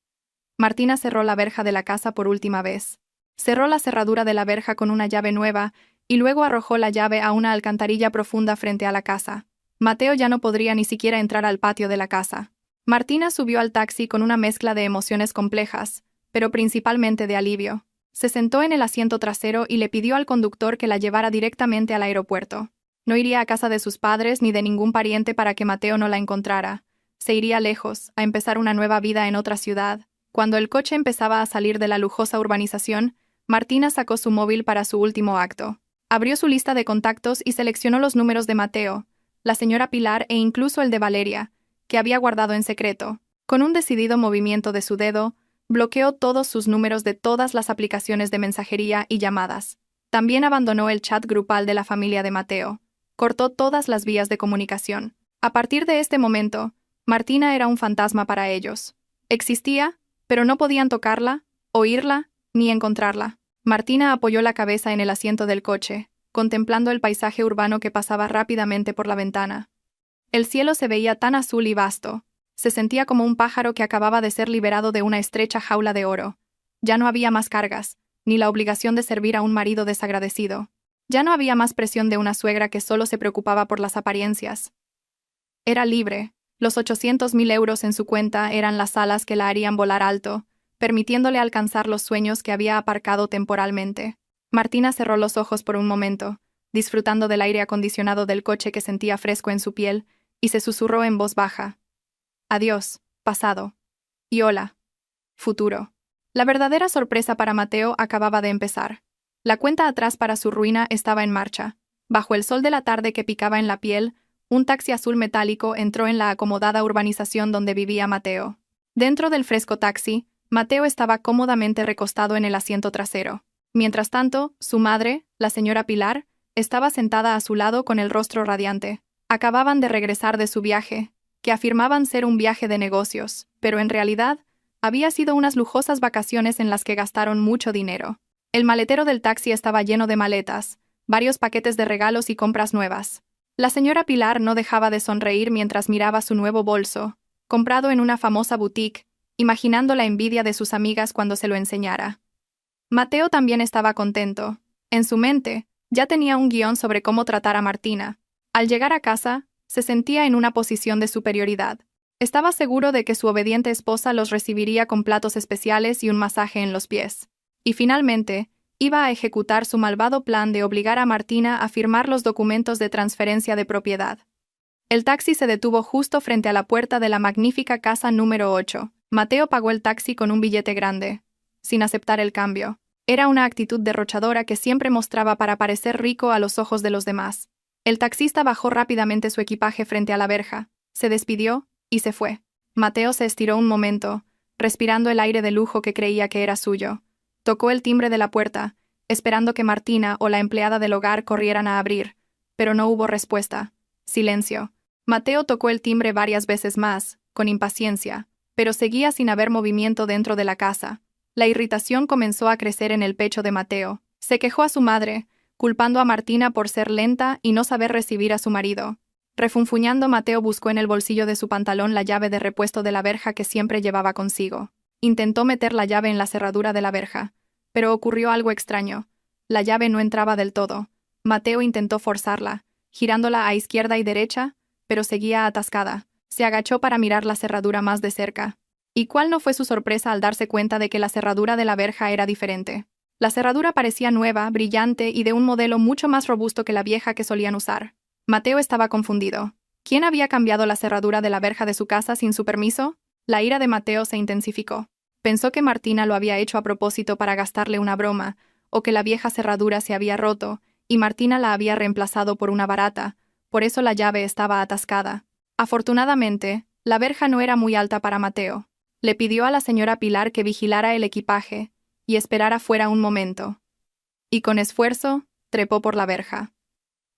Martina cerró la verja de la casa por última vez. Cerró la cerradura de la verja con una llave nueva y luego arrojó la llave a una alcantarilla profunda frente a la casa. Mateo ya no podría ni siquiera entrar al patio de la casa. Martina subió al taxi con una mezcla de emociones complejas, pero principalmente de alivio. Se sentó en el asiento trasero y le pidió al conductor que la llevara directamente al aeropuerto. No iría a casa de sus padres ni de ningún pariente para que Mateo no la encontrara. Se iría lejos, a empezar una nueva vida en otra ciudad. Cuando el coche empezaba a salir de la lujosa urbanización, Martina sacó su móvil para su último acto. Abrió su lista de contactos y seleccionó los números de Mateo, la señora Pilar e incluso el de Valeria, que había guardado en secreto. Con un decidido movimiento de su dedo, bloqueó todos sus números de todas las aplicaciones de mensajería y llamadas. También abandonó el chat grupal de la familia de Mateo. Cortó todas las vías de comunicación. A partir de este momento, Martina era un fantasma para ellos. Existía, pero no podían tocarla, oírla, ni encontrarla. Martina apoyó la cabeza en el asiento del coche, contemplando el paisaje urbano que pasaba rápidamente por la ventana. El cielo se veía tan azul y vasto. Se sentía como un pájaro que acababa de ser liberado de una estrecha jaula de oro. Ya no había más cargas, ni la obligación de servir a un marido desagradecido. Ya no había más presión de una suegra que solo se preocupaba por las apariencias. Era libre. Los 800.000 euros en su cuenta eran las alas que la harían volar alto, permitiéndole alcanzar los sueños que había aparcado temporalmente. Martina cerró los ojos por un momento, disfrutando del aire acondicionado del coche que sentía fresco en su piel, y se susurró en voz baja: adiós, pasado. Y hola, futuro. La verdadera sorpresa para Mateo acababa de empezar. La cuenta atrás para su ruina estaba en marcha. Bajo el sol de la tarde que picaba en la piel, un taxi azul metálico entró en la acomodada urbanización donde vivía Mateo. Dentro del fresco taxi, Mateo estaba cómodamente recostado en el asiento trasero. Mientras tanto, su madre, la señora Pilar, estaba sentada a su lado con el rostro radiante. Acababan de regresar de su viaje, que afirmaban ser un viaje de negocios, pero en realidad había sido unas lujosas vacaciones en las que gastaron mucho dinero. El maletero del taxi estaba lleno de maletas, varios paquetes de regalos y compras nuevas. La señora Pilar no dejaba de sonreír mientras miraba su nuevo bolso, comprado en una famosa boutique, imaginando la envidia de sus amigas cuando se lo enseñara. Mateo también estaba contento. En su mente, ya tenía un guión sobre cómo tratar a Martina. Al llegar a casa, se sentía en una posición de superioridad. Estaba seguro de que su obediente esposa los recibiría con platos especiales y un masaje en los pies. Y finalmente, iba a ejecutar su malvado plan de obligar a Martina a firmar los documentos de transferencia de propiedad. El taxi se detuvo justo frente a la puerta de la magnífica casa número 8. Mateo pagó el taxi con un billete grande, sin aceptar el cambio. Era una actitud derrochadora que siempre mostraba para parecer rico a los ojos de los demás. El taxista bajó rápidamente su equipaje frente a la verja, se despidió y se fue. Mateo se estiró un momento, respirando el aire de lujo que creía que era suyo. Tocó el timbre de la puerta, esperando que Martina o la empleada del hogar corrieran a abrir, pero no hubo respuesta. Silencio. Mateo tocó el timbre varias veces más, con impaciencia, pero seguía sin haber movimiento dentro de la casa. La irritación comenzó a crecer en el pecho de Mateo. Se quejó a su madre, culpando a Martina por ser lenta y no saber recibir a su marido. Refunfuñando, Mateo buscó en el bolsillo de su pantalón la llave de repuesto de la verja que siempre llevaba consigo. Intentó meter la llave en la cerradura de la verja, pero ocurrió algo extraño. La llave no entraba del todo. Mateo intentó forzarla, girándola a izquierda y derecha, pero seguía atascada. Se agachó para mirar la cerradura más de cerca. ¿Y cuál no fue su sorpresa al darse cuenta de que la cerradura de la verja era diferente? La cerradura parecía nueva, brillante y de un modelo mucho más robusto que la vieja que solían usar. Mateo estaba confundido. ¿Quién había cambiado la cerradura de la verja de su casa sin su permiso? La ira de Mateo se intensificó. Pensó que Martina lo había hecho a propósito para gastarle una broma, o que la vieja cerradura se había roto, y Martina la había reemplazado por una barata, por eso la llave estaba atascada. Afortunadamente, la verja no era muy alta para Mateo. Le pidió a la señora Pilar que vigilara el equipaje y esperara fuera un momento. Y con esfuerzo, trepó por la verja.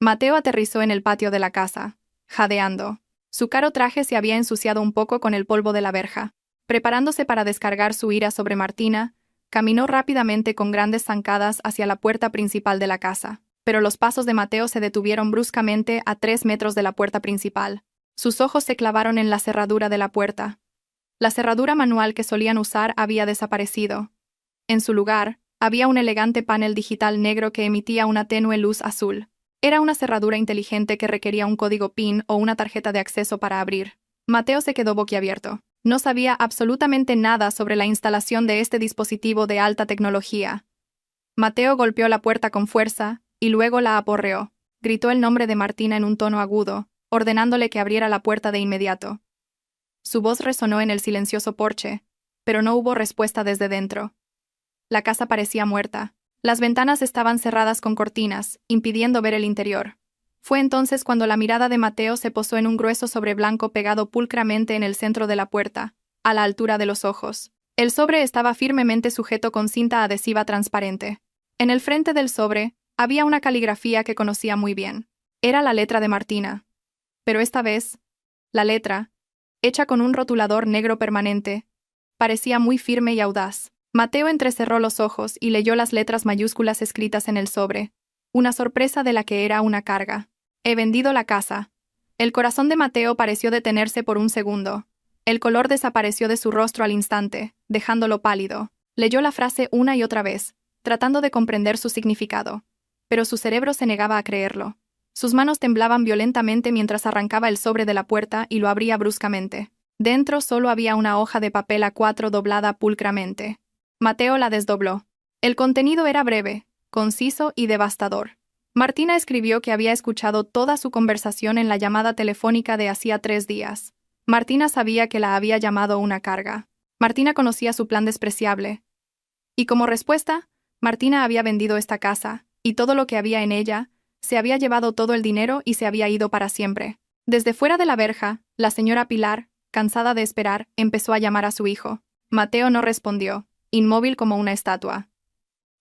Mateo aterrizó en el patio de la casa, jadeando. Su caro traje se había ensuciado un poco con el polvo de la verja. Preparándose para descargar su ira sobre Martina, caminó rápidamente con grandes zancadas hacia la puerta principal de la casa. Pero los pasos de Mateo se detuvieron bruscamente a 3 metros de la puerta principal. Sus ojos se clavaron en la cerradura de la puerta. La cerradura manual que solían usar había desaparecido. En su lugar, había un elegante panel digital negro que emitía una tenue luz azul. Era una cerradura inteligente que requería un código PIN o una tarjeta de acceso para abrir. Mateo se quedó boquiabierto. No sabía absolutamente nada sobre la instalación de este dispositivo de alta tecnología. Mateo golpeó la puerta con fuerza, y luego la aporreó. Gritó el nombre de Martina en un tono agudo, ordenándole que abriera la puerta de inmediato. Su voz resonó en el silencioso porche, pero no hubo respuesta desde dentro. La casa parecía muerta. Las ventanas estaban cerradas con cortinas, impidiendo ver el interior. Fue entonces cuando la mirada de Mateo se posó en un grueso sobre blanco pegado pulcramente en el centro de la puerta, a la altura de los ojos. El sobre estaba firmemente sujeto con cinta adhesiva transparente. En el frente del sobre había una caligrafía que conocía muy bien. Era la letra de Martina. Pero esta vez, la letra, hecha con un rotulador negro permanente, parecía muy firme y audaz. Mateo entrecerró los ojos y leyó las letras mayúsculas escritas en el sobre, una sorpresa de la que era una carga. He vendido la casa. El corazón de Mateo pareció detenerse por un segundo. El color desapareció de su rostro al instante, dejándolo pálido. Leyó la frase una y otra vez, tratando de comprender su significado. Pero su cerebro se negaba a creerlo. Sus manos temblaban violentamente mientras arrancaba el sobre de la puerta y lo abría bruscamente. Dentro solo había una hoja de papel A4 doblada pulcramente. Mateo la desdobló. El contenido era breve, conciso y devastador. Martina escribió que había escuchado toda su conversación en la llamada telefónica de hacía 3 días. Martina sabía que la había llamado una carga. Martina conocía su plan despreciable. Y como respuesta, Martina había vendido esta casa, y todo lo que había en ella, se había llevado todo el dinero y se había ido para siempre. Desde fuera de la verja, la señora Pilar, cansada de esperar, empezó a llamar a su hijo. Mateo no respondió, inmóvil como una estatua.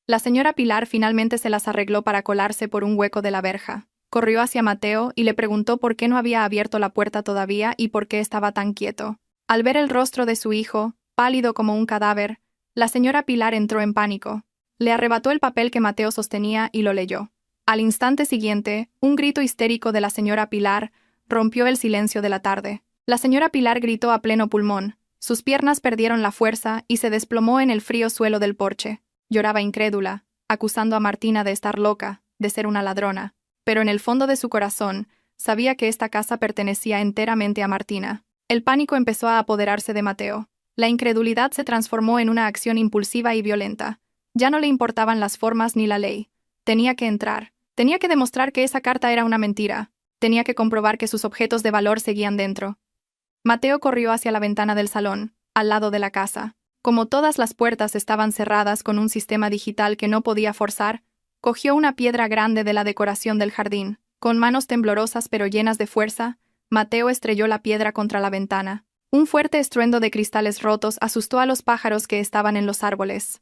La señora Pilar finalmente se las arregló para colarse por un hueco de la verja. Corrió hacia Mateo y le preguntó por qué no había abierto la puerta todavía y por qué estaba tan quieto. Al ver el rostro de su hijo, pálido como un cadáver, la señora Pilar entró en pánico. Le arrebató el papel que Mateo sostenía y lo leyó. Al instante siguiente, un grito histérico de la señora Pilar rompió el silencio de la tarde. La señora Pilar gritó a pleno pulmón. Sus piernas perdieron la fuerza y se desplomó en el frío suelo del porche. Lloraba incrédula, acusando a Martina de estar loca, de ser una ladrona. Pero en el fondo de su corazón, sabía que esta casa pertenecía enteramente a Martina. El pánico empezó a apoderarse de Mateo. La incredulidad se transformó en una acción impulsiva y violenta. Ya no le importaban las formas ni la ley. Tenía que entrar. Tenía que demostrar que esa carta era una mentira. Tenía que comprobar que sus objetos de valor seguían dentro. Mateo corrió hacia la ventana del salón, al lado de la casa. Como todas las puertas estaban cerradas con un sistema digital que no podía forzar, cogió una piedra grande de la decoración del jardín. Con manos temblorosas pero llenas de fuerza, Mateo estrelló la piedra contra la ventana. Un fuerte estruendo de cristales rotos asustó a los pájaros que estaban en los árboles.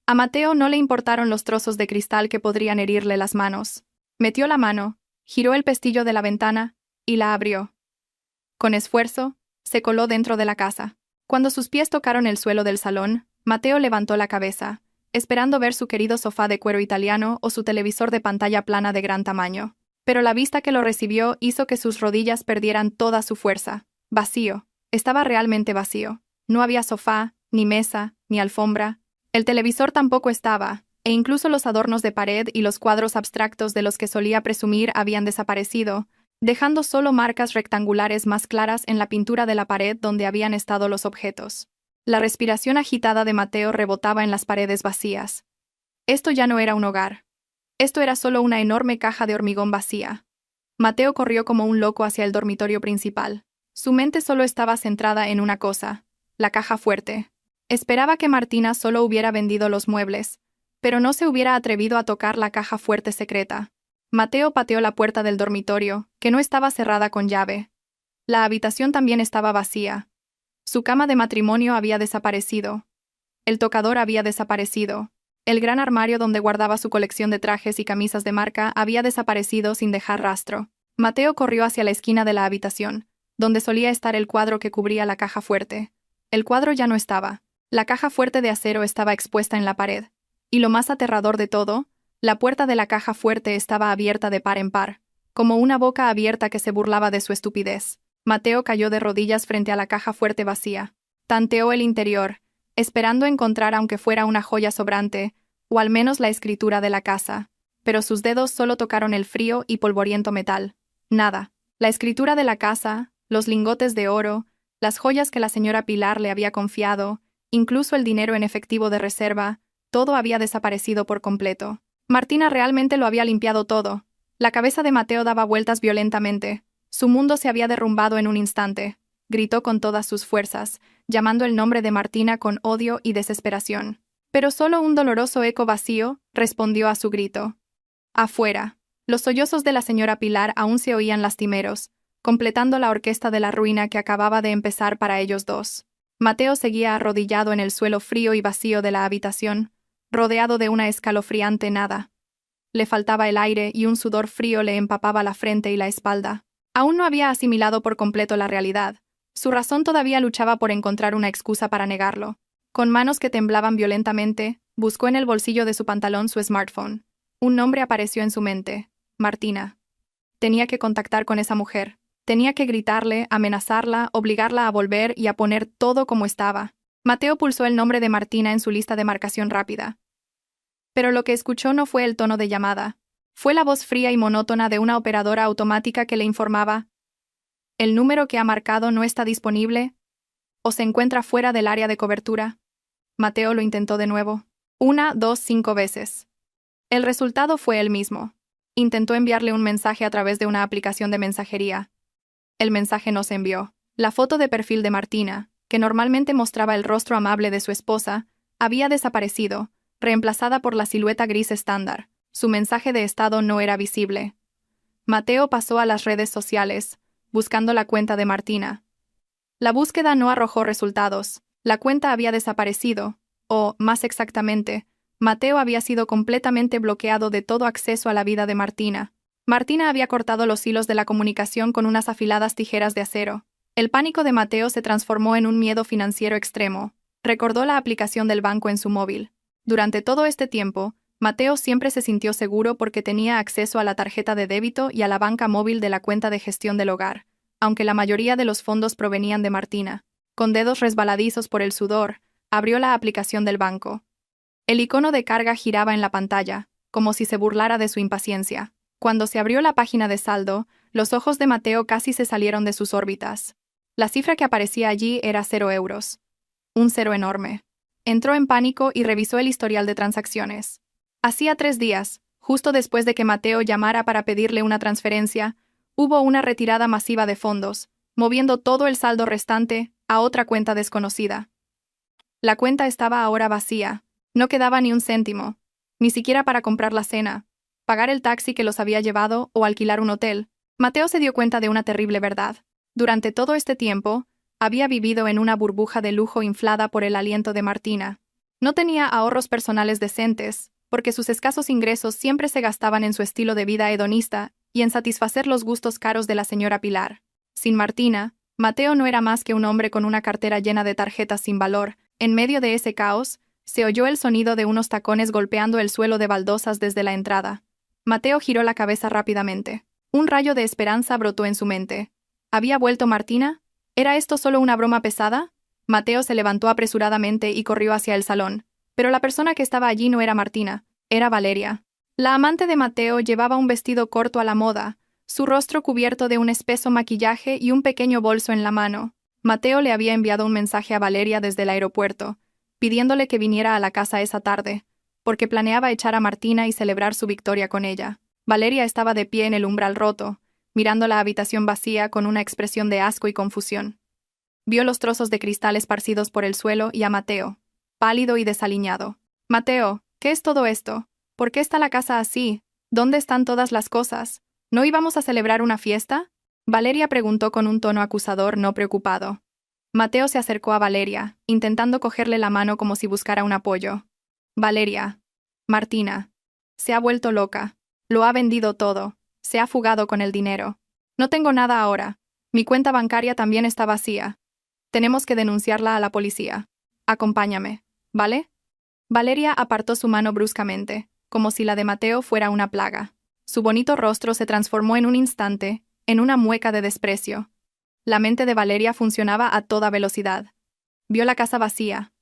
A Mateo no le importaron los trozos de cristal que podrían herirle las manos. Metió la mano, giró el pestillo de la ventana y la abrió. Con esfuerzo, se coló dentro de la casa. Cuando sus pies tocaron el suelo del salón, Mateo levantó la cabeza, esperando ver su querido sofá de cuero italiano o su televisor de pantalla plana de gran tamaño. Pero la vista que lo recibió hizo que sus rodillas perdieran toda su fuerza. Vacío. Estaba realmente vacío. No había sofá, ni mesa, ni alfombra. El televisor tampoco estaba, e incluso los adornos de pared y los cuadros abstractos de los que solía presumir habían desaparecido, dejando solo marcas rectangulares más claras en la pintura de la pared donde habían estado los objetos. La respiración agitada de Mateo rebotaba en las paredes vacías. Esto ya no era un hogar. Esto era solo una enorme caja de hormigón vacía. Mateo corrió como un loco hacia el dormitorio principal. Su mente solo estaba centrada en una cosa: la caja fuerte. Esperaba que Martina solo hubiera vendido los muebles, pero no se hubiera atrevido a tocar la caja fuerte secreta. Mateo pateó la puerta del dormitorio, que no estaba cerrada con llave. La habitación también estaba vacía. Su cama de matrimonio había desaparecido. El tocador había desaparecido. El gran armario donde guardaba su colección de trajes y camisas de marca había desaparecido sin dejar rastro. Mateo corrió hacia la esquina de la habitación, donde solía estar el cuadro que cubría la caja fuerte. El cuadro ya no estaba. La caja fuerte de acero estaba expuesta en la pared. Y lo más aterrador de todo, la puerta de la caja fuerte estaba abierta de par en par, como una boca abierta que se burlaba de su estupidez. Mateo cayó de rodillas frente a la caja fuerte vacía. Tanteó el interior, esperando encontrar aunque fuera una joya sobrante, o al menos la escritura de la casa. Pero sus dedos solo tocaron el frío y polvoriento metal. Nada. La escritura de la casa, los lingotes de oro, Las joyas que la señora Pilar le había confiado, incluso el dinero en efectivo de reserva, todo había desaparecido por completo. Martina realmente lo había limpiado todo. La cabeza de Mateo daba vueltas violentamente. Su mundo se había derrumbado en un instante. Gritó con todas sus fuerzas, llamando el nombre de Martina con odio y desesperación. Pero solo un doloroso eco vacío respondió a su grito. Afuera. Los sollozos de la señora Pilar aún se oían lastimeros, completando la orquesta de la ruina que acababa de empezar para ellos dos. Mateo seguía arrodillado en el suelo frío y vacío de la habitación, rodeado de una escalofriante nada. Le faltaba el aire y un sudor frío le empapaba la frente y la espalda. Aún no había asimilado por completo la realidad. Su razón todavía luchaba por encontrar una excusa para negarlo. Con manos que temblaban violentamente, buscó en el bolsillo de su pantalón su smartphone. Un nombre apareció en su mente: Martina. Tenía que contactar con esa mujer. Tenía que gritarle, amenazarla, obligarla a volver y a poner todo como estaba. Mateo pulsó el nombre de Martina en su lista de marcación rápida. Pero lo que escuchó no fue el tono de llamada. Fue la voz fría y monótona de una operadora automática que le informaba: «El número que ha marcado no está disponible o se encuentra fuera del área de cobertura». Mateo lo intentó de nuevo. 1, 2, 5 veces. El resultado fue el mismo. Intentó enviarle un mensaje a través de una aplicación de mensajería. El mensaje no se envió. La foto de perfil de Martina, que normalmente mostraba el rostro amable de su esposa, había desaparecido, reemplazada por la silueta gris estándar. Su mensaje de estado no era visible. Mateo pasó a las redes sociales, buscando la cuenta de Martina. La búsqueda no arrojó resultados. La cuenta había desaparecido, o, más exactamente, Mateo había sido completamente bloqueado de todo acceso a la vida de Martina. Martina había cortado los hilos de la comunicación con unas afiladas tijeras de acero. El pánico de Mateo se transformó en un miedo financiero extremo. Recordó la aplicación del banco en su móvil. Durante todo este tiempo, Mateo siempre se sintió seguro porque tenía acceso a la tarjeta de débito y a la banca móvil de la cuenta de gestión del hogar, aunque la mayoría de los fondos provenían de Martina. Con dedos resbaladizos por el sudor, abrió la aplicación del banco. El icono de carga giraba en la pantalla, como si se burlara de su impaciencia. Cuando se abrió la página de saldo, los ojos de Mateo casi se salieron de sus órbitas. La cifra que aparecía allí era 0 euros. Un cero enorme. Entró en pánico y revisó el historial de transacciones. Hacía 3 días, justo después de que Mateo llamara para pedirle una transferencia, hubo una retirada masiva de fondos, moviendo todo el saldo restante a otra cuenta desconocida. La cuenta estaba ahora vacía. No quedaba ni un céntimo, ni siquiera para comprar la cena, pagar el taxi que los había llevado o alquilar un hotel. Mateo se dio cuenta de una terrible verdad. Durante todo este tiempo, había vivido en una burbuja de lujo inflada por el aliento de Martina. No tenía ahorros personales decentes, porque sus escasos ingresos siempre se gastaban en su estilo de vida hedonista y en satisfacer los gustos caros de la señora Pilar. Sin Martina, Mateo no era más que un hombre con una cartera llena de tarjetas sin valor. En medio de ese caos, se oyó el sonido de unos tacones golpeando el suelo de baldosas desde la entrada. Mateo giró la cabeza rápidamente. Un rayo de esperanza brotó en su mente. ¿Había vuelto Martina? ¿Era esto solo una broma pesada? Mateo se levantó apresuradamente y corrió hacia el salón. Pero la persona que estaba allí no era Martina, era Valeria. La amante de Mateo llevaba un vestido corto a la moda, su rostro cubierto de un espeso maquillaje y un pequeño bolso en la mano. Mateo le había enviado un mensaje a Valeria desde el aeropuerto, pidiéndole que viniera a la casa esa tarde, porque planeaba echar a Martina y celebrar su victoria con ella. Valeria estaba de pie en el umbral roto, mirando la habitación vacía con una expresión de asco y confusión. Vio los trozos de cristal esparcidos por el suelo y a Mateo, pálido y desaliñado. «Mateo, ¿qué es todo esto? ¿Por qué está la casa así? ¿Dónde están todas las cosas? ¿No íbamos a celebrar una fiesta?», Valeria preguntó con un tono acusador no preocupado. Mateo se acercó a Valeria, intentando cogerle la mano como si buscara un apoyo. «Valeria. Martina. Se ha vuelto loca. Lo ha vendido todo. Se ha fugado con el dinero. No tengo nada ahora. Mi cuenta bancaria también está vacía. Tenemos que denunciarla a la policía. Acompáñame, ¿vale?». Valeria apartó su mano bruscamente, como si la de Mateo fuera una plaga. Su bonito rostro se transformó en un instante en una mueca de desprecio. La mente de Valeria funcionaba a toda velocidad. Vio la casa vacía.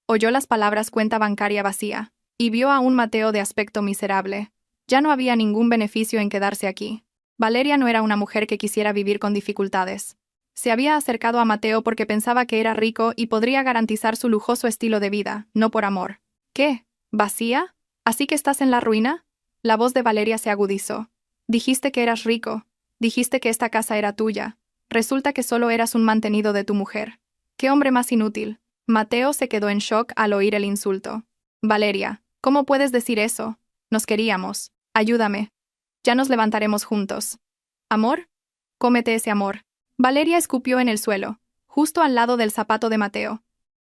Oyó las palabras cuenta bancaria vacía. Y vio a un Mateo de aspecto miserable. Ya no había ningún beneficio en quedarse aquí. Valeria no era una mujer que quisiera vivir con dificultades. Se había acercado a Mateo porque pensaba que era rico y podría garantizar su lujoso estilo de vida, no por amor. ¿Qué? ¿Vacía? ¿Así que estás en la ruina? La voz de Valeria se agudizó. Dijiste que eras rico. Dijiste que esta casa era tuya. Resulta que solo eras un mantenido de tu mujer. ¡Qué hombre más inútil! Mateo se quedó en shock al oír el insulto. Valeria, ¿cómo puedes decir eso? Nos queríamos. Ayúdame. Ya nos levantaremos juntos. ¿Amor? Cómete ese amor. Valeria escupió en el suelo, justo al lado del zapato de Mateo.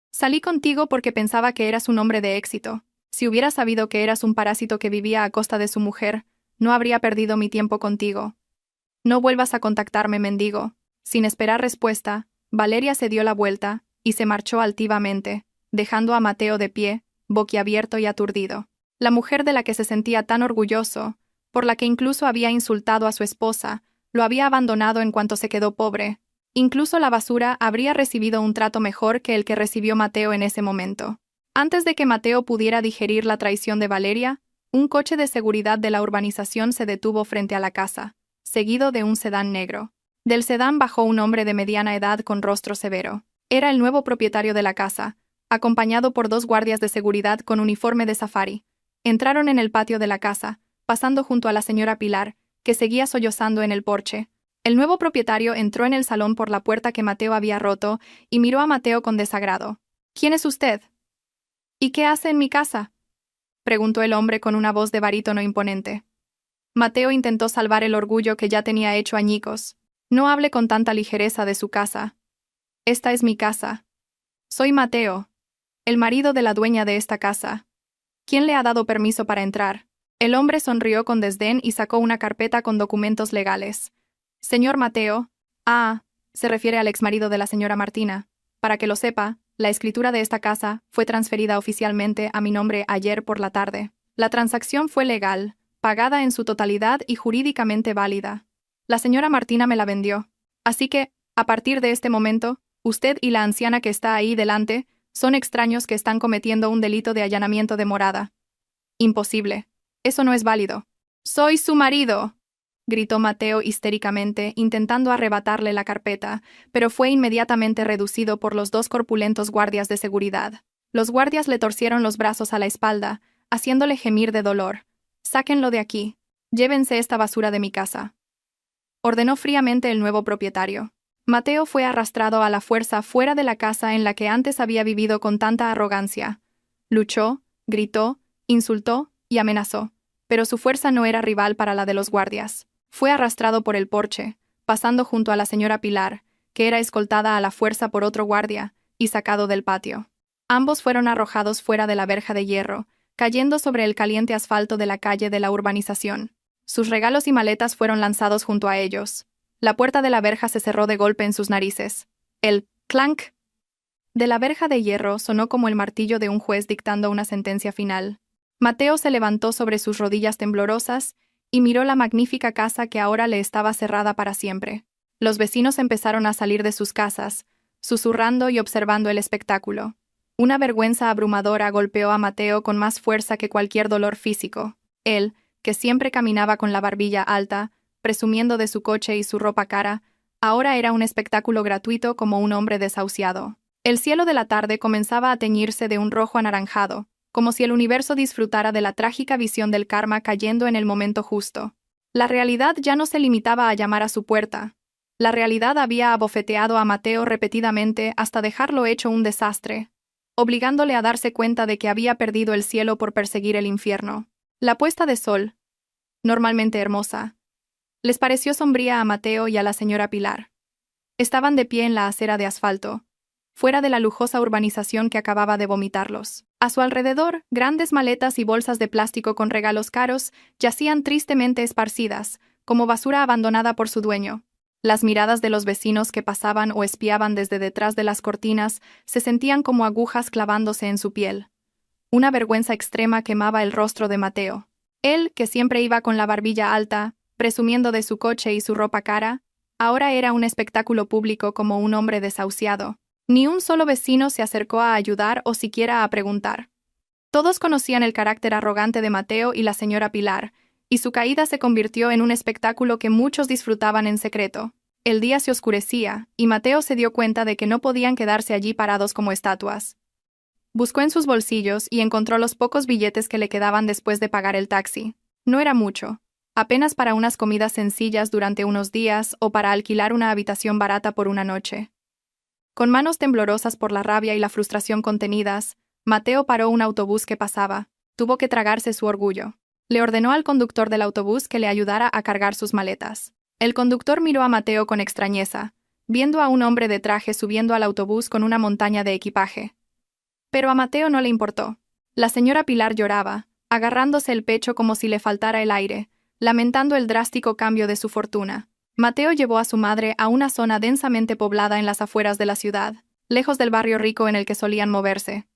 Salí contigo porque pensaba que eras un hombre de éxito. Si hubiera sabido que eras un parásito que vivía a costa de su mujer, no habría perdido mi tiempo contigo. No vuelvas a contactarme, mendigo. Sin esperar respuesta, Valeria se dio la vuelta y se marchó altivamente, dejando a Mateo de pie, boquiabierto y aturdido. La mujer de la que se sentía tan orgulloso, por la que incluso había insultado a su esposa, lo había abandonado en cuanto se quedó pobre. Incluso la basura habría recibido un trato mejor que el que recibió Mateo en ese momento. Antes de que Mateo pudiera digerir la traición de Valeria, un coche de seguridad de la urbanización se detuvo frente a la casa, seguido de un sedán negro. Del sedán bajó un hombre de mediana edad con rostro severo. Era el nuevo propietario de la casa, acompañado por 2 guardias de seguridad con uniforme de safari. Entraron en el patio de la casa, pasando junto a la señora Pilar, que seguía sollozando en el porche. El nuevo propietario entró en el salón por la puerta que Mateo había roto y miró a Mateo con desagrado. ¿Quién es usted? ¿Y qué hace en mi casa?, preguntó el hombre con una voz de barítono imponente. Mateo intentó salvar el orgullo que ya tenía hecho añicos. No hable con tanta ligereza de su casa. Esta es mi casa. Soy Mateo, el marido de la dueña de esta casa. ¿Quién le ha dado permiso para entrar? El hombre sonrió con desdén y sacó una carpeta con documentos legales. Señor Mateo, se refiere al exmarido de la señora Martina. Para que lo sepa, la escritura de esta casa fue transferida oficialmente a mi nombre ayer por la tarde. La transacción fue legal, pagada en su totalidad y jurídicamente válida. La señora Martina me la vendió. Así que, a partir de este momento, usted y la anciana que está ahí delante son extraños que están cometiendo un delito de allanamiento de morada. Imposible. Eso no es válido. ¡Soy su marido!, gritó Mateo histéricamente, intentando arrebatarle la carpeta, pero fue inmediatamente reducido por los 2 corpulentos guardias de seguridad. Los guardias le torcieron los brazos a la espalda, haciéndole gemir de dolor. «Sáquenlo de aquí. Llévense esta basura de mi casa», ordenó fríamente el nuevo propietario. Mateo fue arrastrado a la fuerza fuera de la casa en la que antes había vivido con tanta arrogancia. Luchó, gritó, insultó y amenazó, pero su fuerza no era rival para la de los guardias. Fue arrastrado por el porche, pasando junto a la señora Pilar, que era escoltada a la fuerza por otro guardia, y sacado del patio. Ambos fueron arrojados fuera de la verja de hierro, cayendo sobre el caliente asfalto de la calle de la urbanización. Sus regalos y maletas fueron lanzados junto a ellos. La puerta de la verja se cerró de golpe en sus narices. El clank de la verja de hierro sonó como el martillo de un juez dictando una sentencia final. Mateo se levantó sobre sus rodillas temblorosas y miró la magnífica casa que ahora le estaba cerrada para siempre. Los vecinos empezaron a salir de sus casas, susurrando y observando el espectáculo. Una vergüenza abrumadora golpeó a Mateo con más fuerza que cualquier dolor físico. Él, que siempre caminaba con la barbilla alta, presumiendo de su coche y su ropa cara, ahora era un espectáculo gratuito como un hombre desahuciado. El cielo de la tarde comenzaba a teñirse de un rojo anaranjado, como si el universo disfrutara de la trágica visión del karma cayendo en el momento justo. La realidad ya no se limitaba a llamar a su puerta. La realidad había abofeteado a Mateo repetidamente hasta dejarlo hecho un desastre, obligándole a darse cuenta de que había perdido el cielo por perseguir el infierno. La puesta de sol, normalmente hermosa, les pareció sombría a Mateo y a la señora Pilar. Estaban de pie en la acera de asfalto, fuera de la lujosa urbanización que acababa de vomitarlos. A su alrededor, grandes maletas y bolsas de plástico con regalos caros yacían tristemente esparcidas, como basura abandonada por su dueño. Las miradas de los vecinos que pasaban o espiaban desde detrás de las cortinas se sentían como agujas clavándose en su piel. Una vergüenza extrema quemaba el rostro de Mateo. Él, que siempre iba con la barbilla alta, presumiendo de su coche y su ropa cara, ahora era un espectáculo público como un hombre desahuciado. Ni un solo vecino se acercó a ayudar o siquiera a preguntar. Todos conocían el carácter arrogante de Mateo y la señora Pilar, y su caída se convirtió en un espectáculo que muchos disfrutaban en secreto. El día se oscurecía, y Mateo se dio cuenta de que no podían quedarse allí parados como estatuas. Buscó en sus bolsillos y encontró los pocos billetes que le quedaban después de pagar el taxi. No era mucho, apenas para unas comidas sencillas durante unos días o para alquilar una habitación barata por una noche. Con manos temblorosas por la rabia y la frustración contenidas, Mateo paró un autobús que pasaba. Tuvo que tragarse su orgullo. Le ordenó al conductor del autobús que le ayudara a cargar sus maletas. El conductor miró a Mateo con extrañeza, viendo a un hombre de traje subiendo al autobús con una montaña de equipaje. Pero a Mateo no le importó. La señora Pilar lloraba, agarrándose el pecho como si le faltara el aire, lamentando el drástico cambio de su fortuna. Mateo llevó a su madre a una zona densamente poblada en las afueras de la ciudad, lejos del barrio rico en el que solían moverse.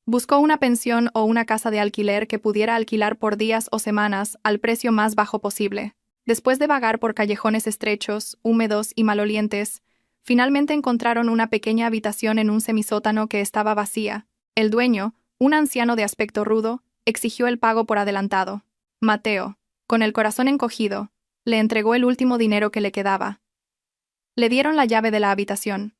Buscó una pensión o una casa de alquiler que pudiera alquilar por días o semanas al precio más bajo posible. Después de vagar por callejones estrechos, húmedos y malolientes, finalmente encontraron una pequeña habitación en un semisótano que estaba vacía. El dueño, un anciano de aspecto rudo, exigió el pago por adelantado. Mateo, con el corazón encogido, le entregó el último dinero que le quedaba. Le dieron la llave de la habitación.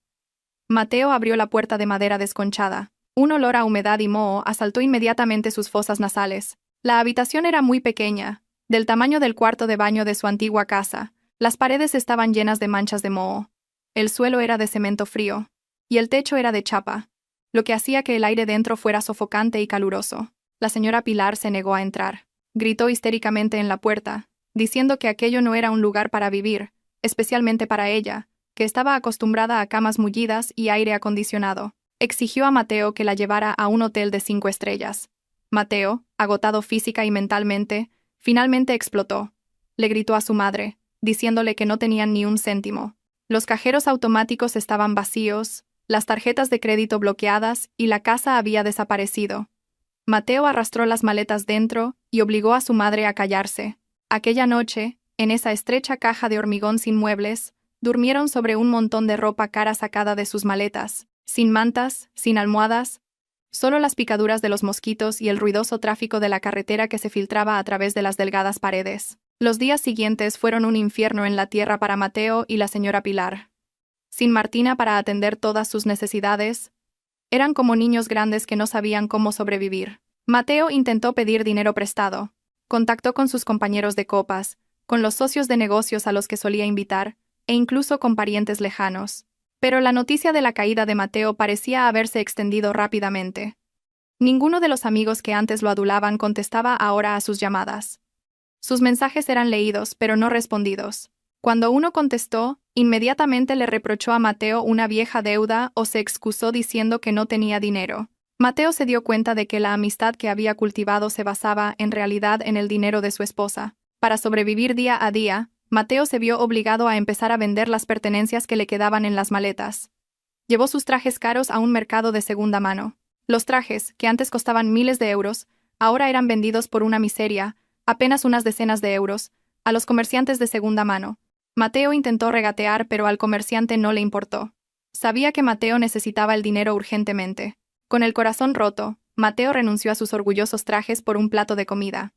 Mateo abrió la puerta de madera desconchada. Un olor a humedad y moho asaltó inmediatamente sus fosas nasales. La habitación era muy pequeña, del tamaño del cuarto de baño de su antigua casa. Las paredes estaban llenas de manchas de moho. El suelo era de cemento frío, y el techo era de chapa, lo que hacía que el aire dentro fuera sofocante y caluroso. La señora Pilar se negó a entrar. Gritó histéricamente en la puerta, diciendo que aquello no era un lugar para vivir, especialmente para ella, que estaba acostumbrada a camas mullidas y aire acondicionado. Exigió a Mateo que la llevara a un hotel de 5 estrellas. Mateo, agotado física y mentalmente, finalmente explotó. Le gritó a su madre, diciéndole que no tenían ni un céntimo. Los cajeros automáticos estaban vacíos, las tarjetas de crédito bloqueadas y la casa había desaparecido. Mateo arrastró las maletas dentro y obligó a su madre a callarse. Aquella noche, en esa estrecha caja de hormigón sin muebles, durmieron sobre un montón de ropa cara sacada de sus maletas, sin mantas, sin almohadas, solo las picaduras de los mosquitos y el ruidoso tráfico de la carretera que se filtraba a través de las delgadas paredes. Los días siguientes fueron un infierno en la tierra para Mateo y la señora Pilar. Sin Martina para atender todas sus necesidades, eran como niños grandes que no sabían cómo sobrevivir. Mateo intentó pedir dinero prestado. Contactó con sus compañeros de copas, con los socios de negocios a los que solía invitar, e incluso con parientes lejanos. Pero la noticia de la caída de Mateo parecía haberse extendido rápidamente. Ninguno de los amigos que antes lo adulaban contestaba ahora a sus llamadas. Sus mensajes eran leídos, pero no respondidos. Cuando uno contestó, inmediatamente le reprochó a Mateo una vieja deuda o se excusó diciendo que no tenía dinero. Mateo se dio cuenta de que la amistad que había cultivado se basaba, en realidad, en el dinero de su esposa. Para sobrevivir día a día, Mateo se vio obligado a empezar a vender las pertenencias que le quedaban en las maletas. Llevó sus trajes caros a un mercado de segunda mano. Los trajes, que antes costaban miles de euros, ahora eran vendidos por una miseria, apenas unas decenas de euros, a los comerciantes de segunda mano. Mateo intentó regatear, pero al comerciante no le importó. Sabía que Mateo necesitaba el dinero urgentemente. Con el corazón roto, Mateo renunció a sus orgullosos trajes por un plato de comida.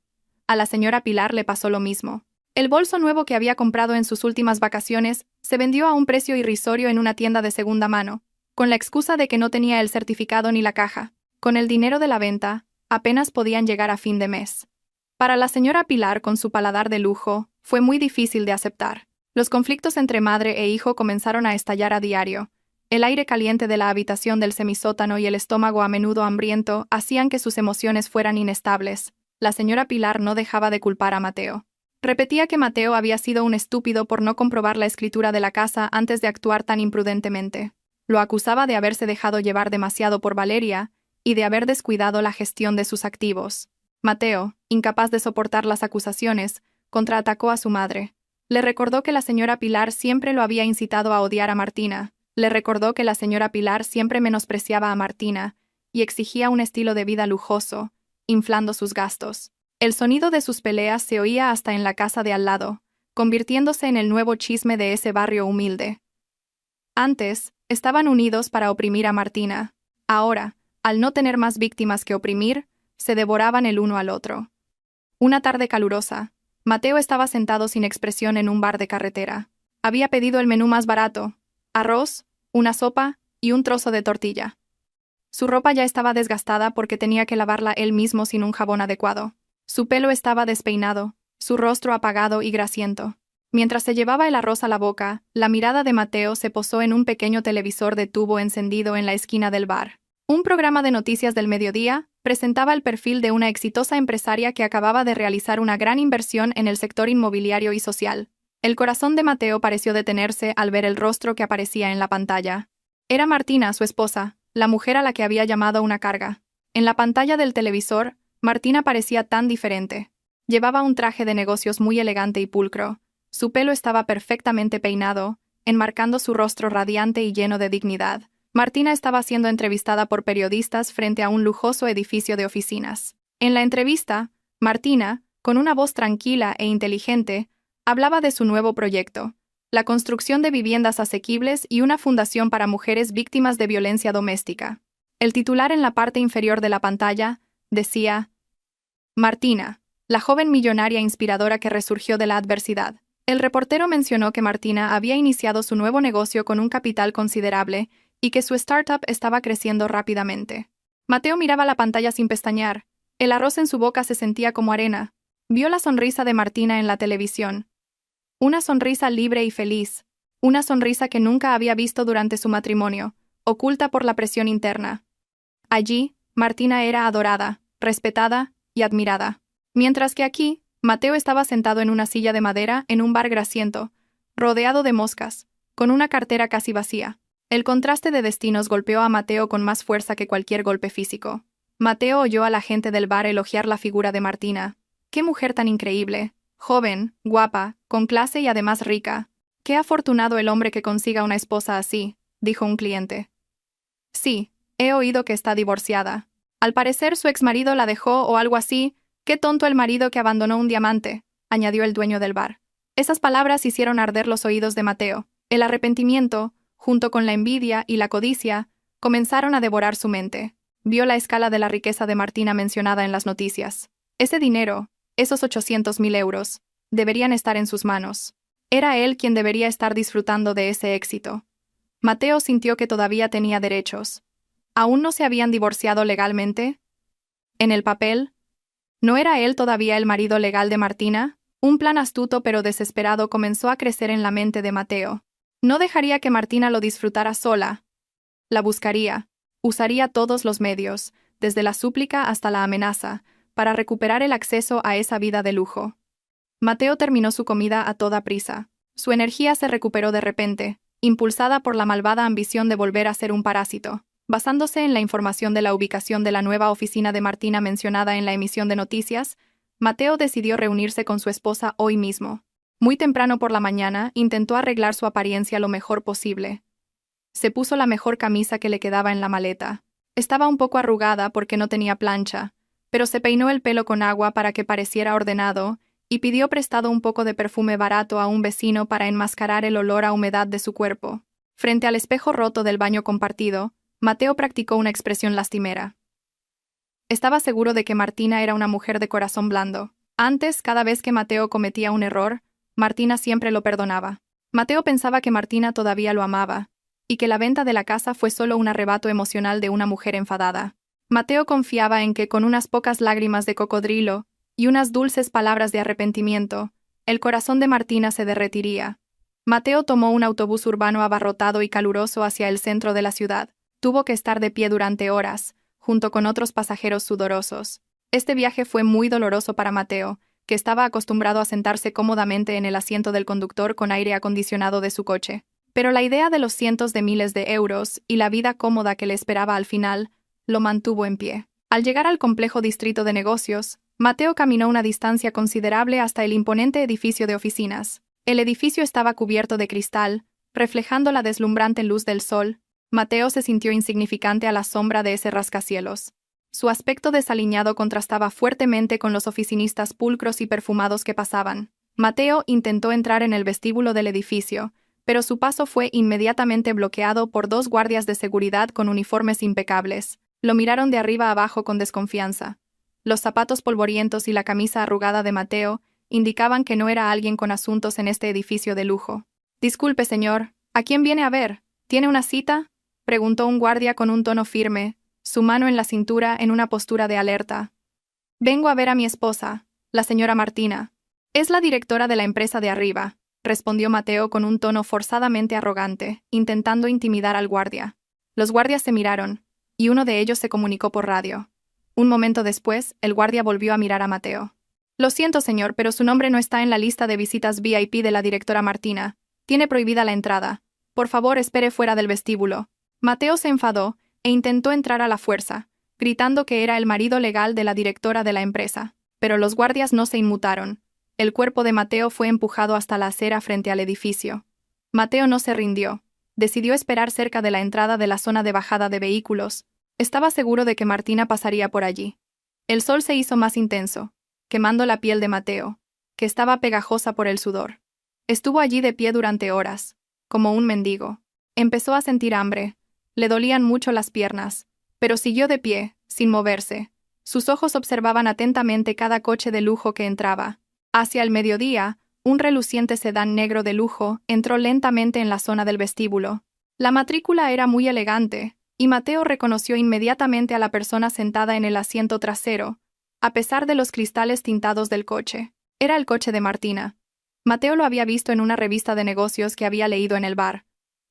A la señora Pilar le pasó lo mismo. El bolso nuevo que había comprado en sus últimas vacaciones se vendió a un precio irrisorio en una tienda de segunda mano, con la excusa de que no tenía el certificado ni la caja. Con el dinero de la venta, apenas podían llegar a fin de mes. Para la señora Pilar, con su paladar de lujo, fue muy difícil de aceptar. Los conflictos entre madre e hijo comenzaron a estallar a diario. El aire caliente de la habitación del semisótano y el estómago a menudo hambriento hacían que sus emociones fueran inestables. La señora Pilar no dejaba de culpar a Mateo. Repetía que Mateo había sido un estúpido por no comprobar la escritura de la casa antes de actuar tan imprudentemente. Lo acusaba de haberse dejado llevar demasiado por Valeria y de haber descuidado la gestión de sus activos. Mateo, incapaz de soportar las acusaciones, contraatacó a su madre. Le recordó que la señora Pilar siempre lo había incitado a odiar a Martina. Le recordó que la señora Pilar siempre menospreciaba a Martina y exigía un estilo de vida lujoso, inflando sus gastos. El sonido de sus peleas se oía hasta en la casa de al lado, convirtiéndose en el nuevo chisme de ese barrio humilde. Antes, estaban unidos para oprimir a Martina. Ahora, al no tener más víctimas que oprimir, se devoraban el uno al otro. Una tarde calurosa, Mateo estaba sentado sin expresión en un bar de carretera. Había pedido el menú más barato: arroz, una sopa y un trozo de tortilla. Su ropa ya estaba desgastada porque tenía que lavarla él mismo sin un jabón adecuado. Su pelo estaba despeinado, su rostro apagado y grasiento. Mientras se llevaba el arroz a la boca, la mirada de Mateo se posó en un pequeño televisor de tubo encendido en la esquina del bar. Un programa de noticias del mediodía presentaba el perfil de una exitosa empresaria que acababa de realizar una gran inversión en el sector inmobiliario y social. El corazón de Mateo pareció detenerse al ver el rostro que aparecía en la pantalla. Era Martina, su esposa, la mujer a la que había llamado una carga. En la pantalla del televisor, Martina parecía tan diferente. Llevaba un traje de negocios muy elegante y pulcro. Su pelo estaba perfectamente peinado, enmarcando su rostro radiante y lleno de dignidad. Martina estaba siendo entrevistada por periodistas frente a un lujoso edificio de oficinas. En la entrevista, Martina, con una voz tranquila e inteligente, hablaba de su nuevo proyecto: la construcción de viviendas asequibles y una fundación para mujeres víctimas de violencia doméstica. El titular en la parte inferior de la pantalla decía: Martina, la joven millonaria inspiradora que resurgió de la adversidad. El reportero mencionó que Martina había iniciado su nuevo negocio con un capital considerable y que su startup estaba creciendo rápidamente. Mateo miraba la pantalla sin pestañear. El arroz en su boca se sentía como arena. Vio la sonrisa de Martina en la televisión. Una sonrisa libre y feliz. Una sonrisa que nunca había visto durante su matrimonio, oculta por la presión interna. Allí, Martina era adorada, respetada y admirada. Mientras que aquí, Mateo estaba sentado en una silla de madera en un bar grasiento, rodeado de moscas, con una cartera casi vacía. El contraste de destinos golpeó a Mateo con más fuerza que cualquier golpe físico. Mateo oyó a la gente del bar elogiar la figura de Martina. ¡Qué mujer tan increíble! Joven, guapa, con clase y además rica. ¡Qué afortunado el hombre que consiga una esposa así!, dijo un cliente. Sí, he oído que está divorciada. Al parecer su exmarido la dejó o algo así. ¡Qué tonto el marido que abandonó un diamante!, añadió el dueño del bar. Esas palabras hicieron arder los oídos de Mateo. El arrepentimiento, junto con la envidia y la codicia, comenzaron a devorar su mente. Vio la escala de la riqueza de Martina mencionada en las noticias. Ese dinero, esos 800.000 euros, deberían estar en sus manos. Era él quien debería estar disfrutando de ese éxito. Mateo sintió que todavía tenía derechos. ¿Aún no se habían divorciado legalmente? En el papel, ¿no era él todavía el marido legal de Martina? Un plan astuto pero desesperado comenzó a crecer en la mente de Mateo. No dejaría que Martina lo disfrutara sola. La buscaría. Usaría todos los medios, desde la súplica hasta la amenaza, para recuperar el acceso a esa vida de lujo. Mateo terminó su comida a toda prisa. Su energía se recuperó de repente, impulsada por la malvada ambición de volver a ser un parásito. Basándose en la información de la ubicación de la nueva oficina de Martina mencionada en la emisión de noticias, Mateo decidió reunirse con su esposa hoy mismo. Muy temprano por la mañana, intentó arreglar su apariencia lo mejor posible. Se puso la mejor camisa que le quedaba en la maleta. Estaba un poco arrugada porque no tenía plancha, pero se peinó el pelo con agua para que pareciera ordenado y pidió prestado un poco de perfume barato a un vecino para enmascarar el olor a humedad de su cuerpo. Frente al espejo roto del baño compartido, Mateo practicó una expresión lastimera. Estaba seguro de que Martina era una mujer de corazón blando. Antes, cada vez que Mateo cometía un error, Martina siempre lo perdonaba. Mateo pensaba que Martina todavía lo amaba, y que la venta de la casa fue solo un arrebato emocional de una mujer enfadada. Mateo confiaba en que con unas pocas lágrimas de cocodrilo y unas dulces palabras de arrepentimiento, el corazón de Martina se derretiría. Mateo tomó un autobús urbano abarrotado y caluroso hacia el centro de la ciudad. Tuvo que estar de pie durante horas, junto con otros pasajeros sudorosos. Este viaje fue muy doloroso para Mateo, que estaba acostumbrado a sentarse cómodamente en el asiento del conductor con aire acondicionado de su coche. Pero la idea de los cientos de miles de euros y la vida cómoda que le esperaba al final lo mantuvo en pie. Al llegar al complejo distrito de negocios, Mateo caminó una distancia considerable hasta el imponente edificio de oficinas. El edificio estaba cubierto de cristal, reflejando la deslumbrante luz del sol. Mateo se sintió insignificante a la sombra de ese rascacielos. Su aspecto desaliñado contrastaba fuertemente con los oficinistas pulcros y perfumados que pasaban. Mateo intentó entrar en el vestíbulo del edificio, pero su paso fue inmediatamente bloqueado por dos guardias de seguridad con uniformes impecables. Lo miraron de arriba abajo con desconfianza. Los zapatos polvorientos y la camisa arrugada de Mateo indicaban que no era alguien con asuntos en este edificio de lujo. Disculpe, señor, ¿a quién viene a ver? ¿Tiene una cita?, preguntó un guardia con un tono firme, su mano en la cintura en una postura de alerta. Vengo a ver a mi esposa, la señora Martina. Es la directora de la empresa de arriba, respondió Mateo con un tono forzadamente arrogante, intentando intimidar al guardia. Los guardias se miraron, y uno de ellos se comunicó por radio. Un momento después, el guardia volvió a mirar a Mateo. Lo siento, señor, pero su nombre no está en la lista de visitas VIP de la directora Martina. Tiene prohibida la entrada. Por favor, espere fuera del vestíbulo. Mateo se enfadó e intentó entrar a la fuerza, gritando que era el marido legal de la directora de la empresa. Pero los guardias no se inmutaron. El cuerpo de Mateo fue empujado hasta la acera frente al edificio. Mateo no se rindió. Decidió esperar cerca de la entrada de la zona de bajada de vehículos. Estaba seguro de que Martina pasaría por allí. El sol se hizo más intenso, quemando la piel de Mateo, que estaba pegajosa por el sudor. Estuvo allí de pie durante horas, como un mendigo. Empezó a sentir hambre. Le dolían mucho las piernas, pero siguió de pie, sin moverse. Sus ojos observaban atentamente cada coche de lujo que entraba. Hacia el mediodía, un reluciente sedán negro de lujo entró lentamente en la zona del vestíbulo. La matrícula era muy elegante, y Mateo reconoció inmediatamente a la persona sentada en el asiento trasero, a pesar de los cristales tintados del coche. Era el coche de Martina. Mateo lo había visto en una revista de negocios que había leído en el bar.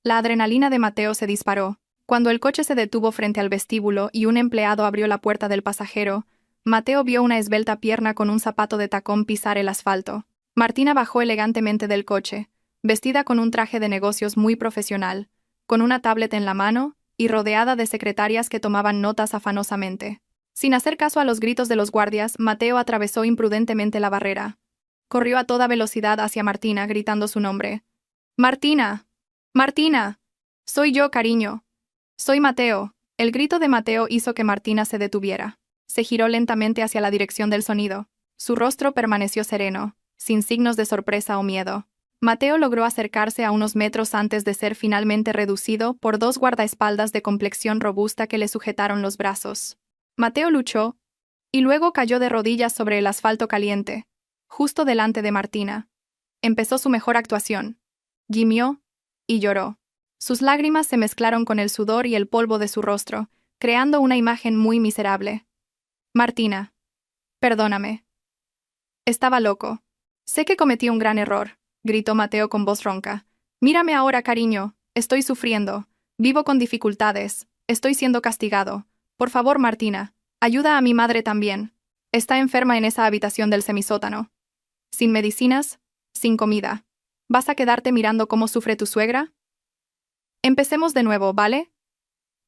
La adrenalina de Mateo se disparó. Cuando el coche se detuvo frente al vestíbulo y un empleado abrió la puerta del pasajero, Mateo vio una esbelta pierna con un zapato de tacón pisar el asfalto. Martina bajó elegantemente del coche, vestida con un traje de negocios muy profesional, con una tablet en la mano y rodeada de secretarias que tomaban notas afanosamente. Sin hacer caso a los gritos de los guardias, Mateo atravesó imprudentemente la barrera. Corrió a toda velocidad hacia Martina, gritando su nombre. ¡Martina! ¡Martina! Soy yo, cariño. Soy Mateo. El grito de Mateo hizo que Martina se detuviera. Se giró lentamente hacia la dirección del sonido. Su rostro permaneció sereno, sin signos de sorpresa o miedo. Mateo logró acercarse a unos metros antes de ser finalmente reducido por dos guardaespaldas de complexión robusta que le sujetaron los brazos. Mateo luchó, y luego cayó de rodillas sobre el asfalto caliente, justo delante de Martina. Empezó su mejor actuación. Gimió y lloró. Sus lágrimas se mezclaron con el sudor y el polvo de su rostro, creando una imagen muy miserable. Martina. Perdóname. Estaba loco. Sé que cometí un gran error, gritó Mateo con voz ronca. Mírame ahora, cariño. Estoy sufriendo. Vivo con dificultades. Estoy siendo castigado. Por favor, Martina, ayuda a mi madre también. Está enferma en esa habitación del semisótano. Sin medicinas, sin comida. ¿Vas a quedarte mirando cómo sufre tu suegra? Empecemos de nuevo, ¿vale?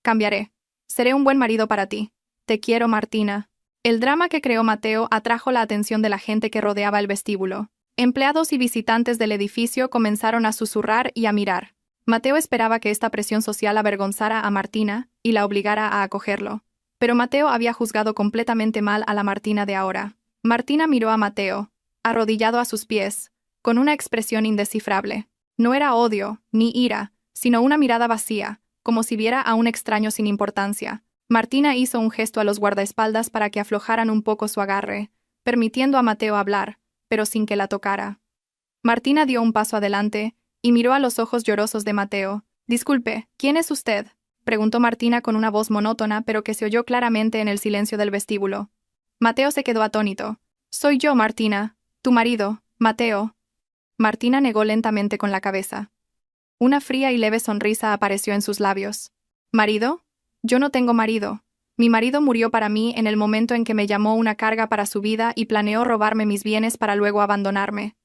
Cambiaré. Seré un buen marido para ti. Te quiero, Martina. El drama que creó Mateo atrajo la atención de la gente que rodeaba el vestíbulo. Empleados y visitantes del edificio comenzaron a susurrar y a mirar. Mateo esperaba que esta presión social avergonzara a Martina y la obligara a acogerlo. Pero Mateo había juzgado completamente mal a la Martina de ahora. Martina miró a Mateo, arrodillado a sus pies, con una expresión indescifrable. No era odio, ni ira, sino una mirada vacía, como si viera a un extraño sin importancia. Martina hizo un gesto a los guardaespaldas para que aflojaran un poco su agarre, permitiendo a Mateo hablar, pero sin que la tocara. Martina dio un paso adelante y miró a los ojos llorosos de Mateo. «Disculpe, ¿quién es usted?», preguntó Martina con una voz monótona pero que se oyó claramente en el silencio del vestíbulo. Mateo se quedó atónito. «Soy yo, Martina, tu marido, Mateo». Martina negó lentamente con la cabeza. Una fría y leve sonrisa apareció en sus labios. «¿Marido? Yo no tengo marido. Mi marido murió para mí en el momento en que me llamó una carga para su vida y planeó robarme mis bienes para luego abandonarme».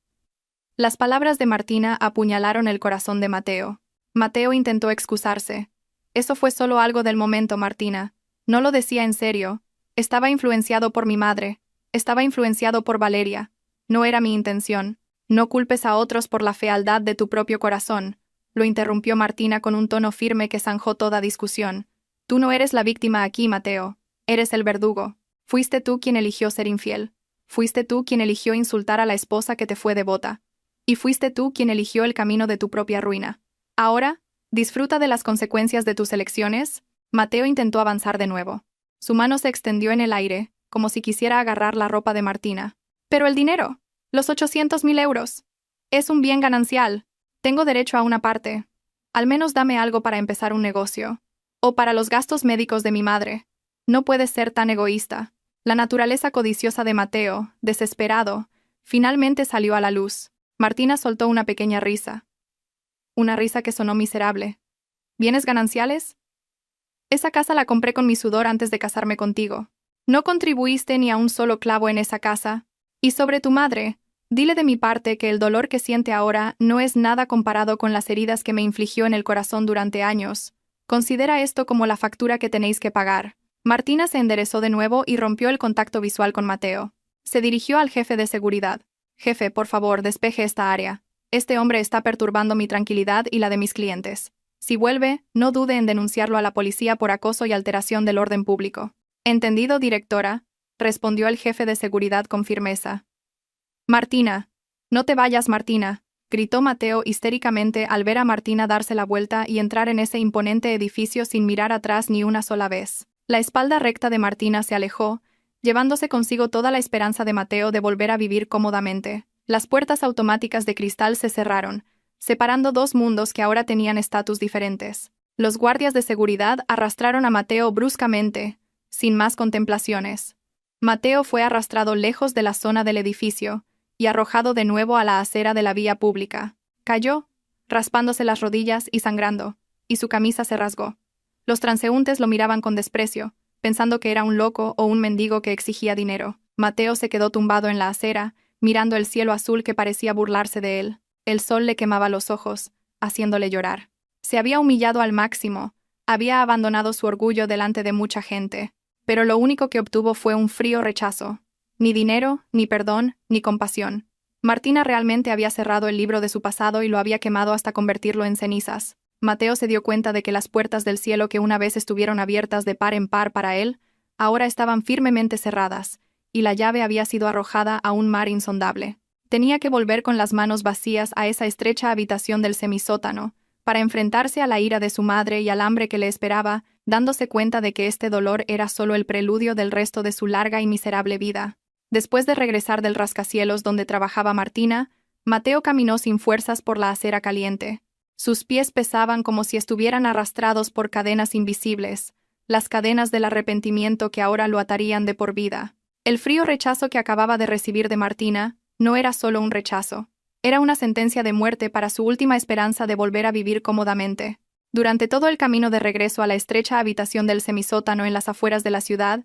Las palabras de Martina apuñalaron el corazón de Mateo. Mateo intentó excusarse. «Eso fue solo algo del momento, Martina. No lo decía en serio. Estaba influenciado por mi madre. Estaba influenciado por Valeria. No era mi intención. No culpes a otros por la fealdad de tu propio corazón», lo interrumpió Martina con un tono firme que zanjó toda discusión. «Tú no eres la víctima aquí, Mateo. Eres el verdugo. Fuiste tú quien eligió ser infiel. Fuiste tú quien eligió insultar a la esposa que te fue devota. Y fuiste tú quien eligió el camino de tu propia ruina. Ahora, ¿disfruta de las consecuencias de tus elecciones?» Mateo intentó avanzar de nuevo. Su mano se extendió en el aire, como si quisiera agarrar la ropa de Martina. «Pero el dinero, los 800.000 euros. Es un bien ganancial. Tengo derecho a una parte. Al menos dame algo para empezar un negocio. O para los gastos médicos de mi madre. No puedes ser tan egoísta. La naturaleza codiciosa de Mateo, desesperado, finalmente salió a la luz. Martina soltó una pequeña risa. Una risa que sonó miserable. ¿Bienes gananciales? Esa casa la compré con mi sudor antes de casarme contigo. No contribuiste ni a un solo clavo en esa casa. Y sobre tu madre, dile de mi parte que el dolor que siente ahora no es nada comparado con las heridas que me infligió en el corazón durante años. Considera esto como la factura que tenéis que pagar. Martina se enderezó de nuevo y rompió el contacto visual con Mateo. Se dirigió al jefe de seguridad. Jefe, por favor, despeje esta área. Este hombre está perturbando mi tranquilidad y la de mis clientes. Si vuelve, no dude en denunciarlo a la policía por acoso y alteración del orden público. Entendido, directora, respondió el jefe de seguridad con firmeza. Martina. No te vayas, Martina, gritó Mateo histéricamente al ver a Martina darse la vuelta y entrar en ese imponente edificio sin mirar atrás ni una sola vez. La espalda recta de Martina se alejó, llevándose consigo toda la esperanza de Mateo de volver a vivir cómodamente. Las puertas automáticas de cristal se cerraron, separando dos mundos que ahora tenían estatus diferentes. Los guardias de seguridad arrastraron a Mateo bruscamente, sin más contemplaciones. Mateo fue arrastrado lejos de la zona del edificio y arrojado de nuevo a la acera de la vía pública. Cayó, raspándose las rodillas y sangrando, y su camisa se rasgó. Los transeúntes lo miraban con desprecio, pensando que era un loco o un mendigo que exigía dinero. Mateo se quedó tumbado en la acera, mirando el cielo azul que parecía burlarse de él. El sol le quemaba los ojos, haciéndole llorar. Se había humillado al máximo, había abandonado su orgullo delante de mucha gente, pero lo único que obtuvo fue un frío rechazo. Ni dinero, ni perdón, ni compasión. Martina realmente había cerrado el libro de su pasado y lo había quemado hasta convertirlo en cenizas. Mateo se dio cuenta de que las puertas del cielo que una vez estuvieron abiertas de par en par para él, ahora estaban firmemente cerradas, y la llave había sido arrojada a un mar insondable. Tenía que volver con las manos vacías a esa estrecha habitación del semisótano, para enfrentarse a la ira de su madre y al hambre que le esperaba, dándose cuenta de que este dolor era solo el preludio del resto de su larga y miserable vida. Después de regresar del rascacielos donde trabajaba Martina, Mateo caminó sin fuerzas por la acera caliente. Sus pies pesaban como si estuvieran arrastrados por cadenas invisibles, las cadenas del arrepentimiento que ahora lo atarían de por vida. El frío rechazo que acababa de recibir de Martina no era solo un rechazo, era una sentencia de muerte para su última esperanza de volver a vivir cómodamente. Durante todo el camino de regreso a la estrecha habitación del semisótano en las afueras de la ciudad,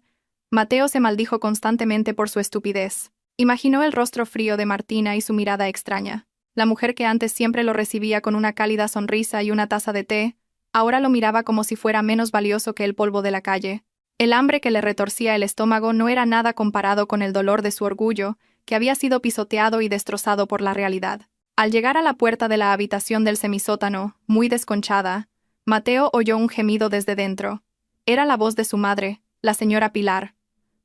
Mateo se maldijo constantemente por su estupidez. Imaginó el rostro frío de Martina y su mirada extraña. La mujer que antes siempre lo recibía con una cálida sonrisa y una taza de té, ahora lo miraba como si fuera menos valioso que el polvo de la calle. El hambre que le retorcía el estómago no era nada comparado con el dolor de su orgullo, que había sido pisoteado y destrozado por la realidad. Al llegar a la puerta de la habitación del semisótano, muy desconchada, Mateo oyó un gemido desde dentro. Era la voz de su madre, la señora Pilar.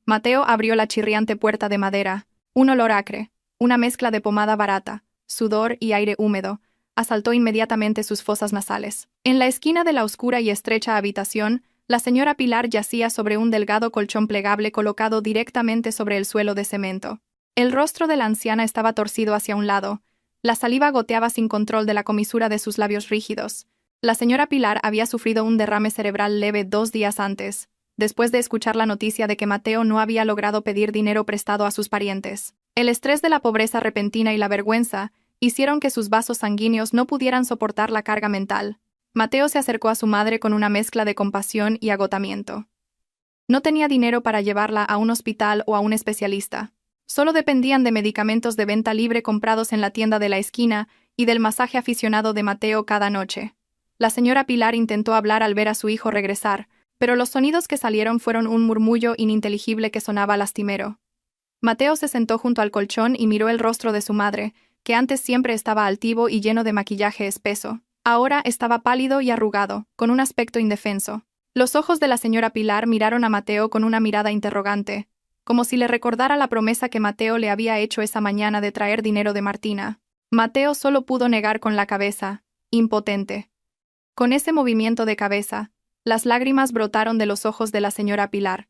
Mateo abrió la chirriante puerta de madera. Un olor acre, una mezcla de pomada barata, sudor y aire húmedo, asaltó inmediatamente sus fosas nasales. En la esquina de la oscura y estrecha habitación, la señora Pilar yacía sobre un delgado colchón plegable colocado directamente sobre el suelo de cemento. El rostro de la anciana estaba torcido hacia un lado. La saliva goteaba sin control de la comisura de sus labios rígidos. La señora Pilar había sufrido un derrame cerebral leve 2 días antes, después de escuchar la noticia de que Mateo no había logrado pedir dinero prestado a sus parientes. El estrés de la pobreza repentina y la vergüenza hicieron que sus vasos sanguíneos no pudieran soportar la carga mental. Mateo se acercó a su madre con una mezcla de compasión y agotamiento. No tenía dinero para llevarla a un hospital o a un especialista. Solo dependían de medicamentos de venta libre comprados en la tienda de la esquina y del masaje aficionado de Mateo cada noche. La señora Pilar intentó hablar al ver a su hijo regresar, pero los sonidos que salieron fueron un murmullo ininteligible que sonaba lastimero. Mateo se sentó junto al colchón y miró el rostro de su madre, que antes siempre estaba altivo y lleno de maquillaje espeso. Ahora estaba pálido y arrugado, con un aspecto indefenso. Los ojos de la señora Pilar miraron a Mateo con una mirada interrogante, como si le recordara la promesa que Mateo le había hecho esa mañana de traer dinero de Martina. Mateo solo pudo negar con la cabeza, impotente. Con ese movimiento de cabeza, las lágrimas brotaron de los ojos de la señora Pilar.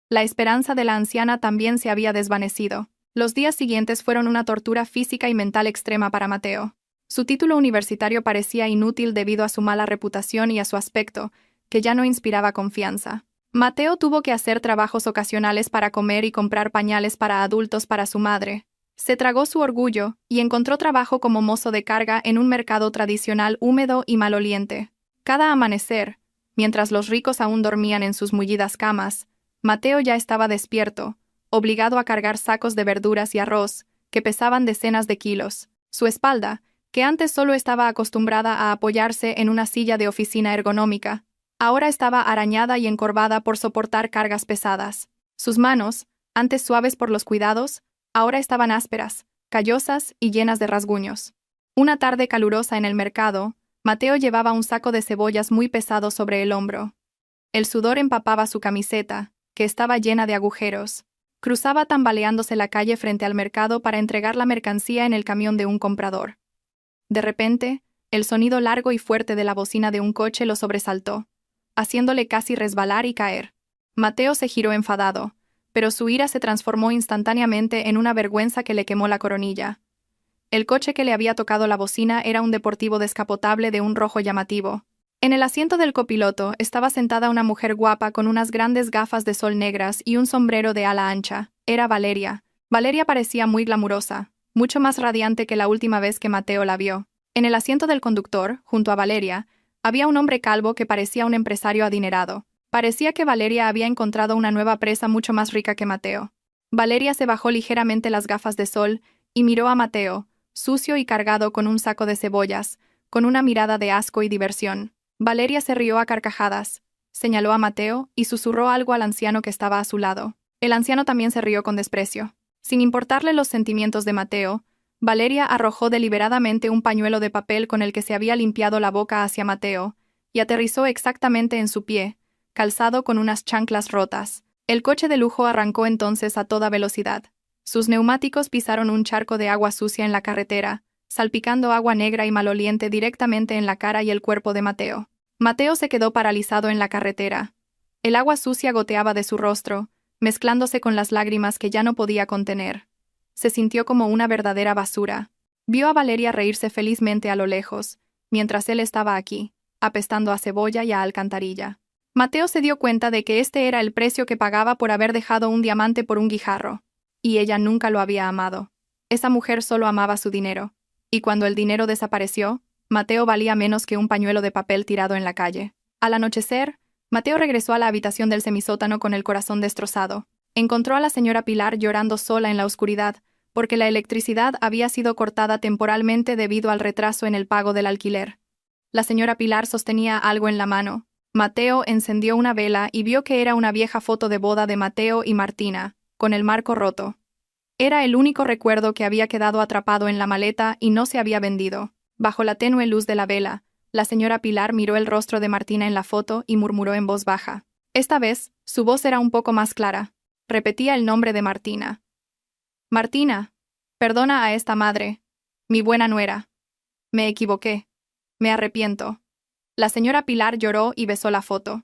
La esperanza de la anciana también se había desvanecido. Los días siguientes fueron una tortura física y mental extrema para Mateo. Su título universitario parecía inútil debido a su mala reputación y a su aspecto, que ya no inspiraba confianza. Mateo tuvo que hacer trabajos ocasionales para comer y comprar pañales para adultos para su madre. Se tragó su orgullo y encontró trabajo como mozo de carga en un mercado tradicional húmedo y maloliente. Cada amanecer, mientras los ricos aún dormían en sus mullidas camas, Mateo ya estaba despierto, obligado a cargar sacos de verduras y arroz, que pesaban decenas de kilos. Su espalda, que antes solo estaba acostumbrada a apoyarse en una silla de oficina ergonómica, ahora estaba arañada y encorvada por soportar cargas pesadas. Sus manos, antes suaves por los cuidados, ahora estaban ásperas, callosas y llenas de rasguños. Una tarde calurosa en el mercado, Mateo llevaba un saco de cebollas muy pesado sobre el hombro. El sudor empapaba su camiseta, que estaba llena de agujeros. Cruzaba tambaleándose la calle frente al mercado para entregar la mercancía en el camión de un comprador. De repente, el sonido largo y fuerte de la bocina de un coche lo sobresaltó, haciéndole casi resbalar y caer. Mateo se giró enfadado, pero su ira se transformó instantáneamente en una vergüenza que le quemó la coronilla. El coche que le había tocado la bocina era un deportivo descapotable de un rojo llamativo. En el asiento del copiloto estaba sentada una mujer guapa con unas grandes gafas de sol negras y un sombrero de ala ancha. Era Valeria. Valeria parecía muy glamurosa, mucho más radiante que la última vez que Mateo la vio. En el asiento del conductor, junto a Valeria, había un hombre calvo que parecía un empresario adinerado. Parecía que Valeria había encontrado una nueva presa mucho más rica que Mateo. Valeria se bajó ligeramente las gafas de sol y miró a Mateo, sucio y cargado con un saco de cebollas, con una mirada de asco y diversión. Valeria se rió a carcajadas, señaló a Mateo y susurró algo al anciano que estaba a su lado. El anciano también se rió con desprecio. Sin importarle los sentimientos de Mateo, Valeria arrojó deliberadamente un pañuelo de papel con el que se había limpiado la boca hacia Mateo, y aterrizó exactamente en su pie, calzado con unas chanclas rotas. El coche de lujo arrancó entonces a toda velocidad. Sus neumáticos pisaron un charco de agua sucia en la carretera, salpicando agua negra y maloliente directamente en la cara y el cuerpo de Mateo. Mateo se quedó paralizado en la carretera. El agua sucia goteaba de su rostro, mezclándose con las lágrimas que ya no podía contener. Se sintió como una verdadera basura. Vio a Valeria reírse felizmente a lo lejos, mientras él estaba aquí, apestando a cebolla y a alcantarilla. Mateo se dio cuenta de que este era el precio que pagaba por haber dejado un diamante por un guijarro. Y ella nunca lo había amado. Esa mujer solo amaba su dinero. Y cuando el dinero desapareció, Mateo valía menos que un pañuelo de papel tirado en la calle. Al anochecer, Mateo regresó a la habitación del semisótano con el corazón destrozado. Encontró a la señora Pilar llorando sola en la oscuridad, porque la electricidad había sido cortada temporalmente debido al retraso en el pago del alquiler. La señora Pilar sostenía algo en la mano. Mateo encendió una vela y vio que era una vieja foto de boda de Mateo y Martina, con el marco roto. Era el único recuerdo que había quedado atrapado en la maleta y no se había vendido. Bajo la tenue luz de la vela, la señora Pilar miró el rostro de Martina en la foto y murmuró en voz baja. Esta vez, su voz era un poco más clara. Repetía el nombre de Martina. Martina, perdona a esta madre, mi buena nuera. Me equivoqué. Me arrepiento. La señora Pilar lloró y besó la foto.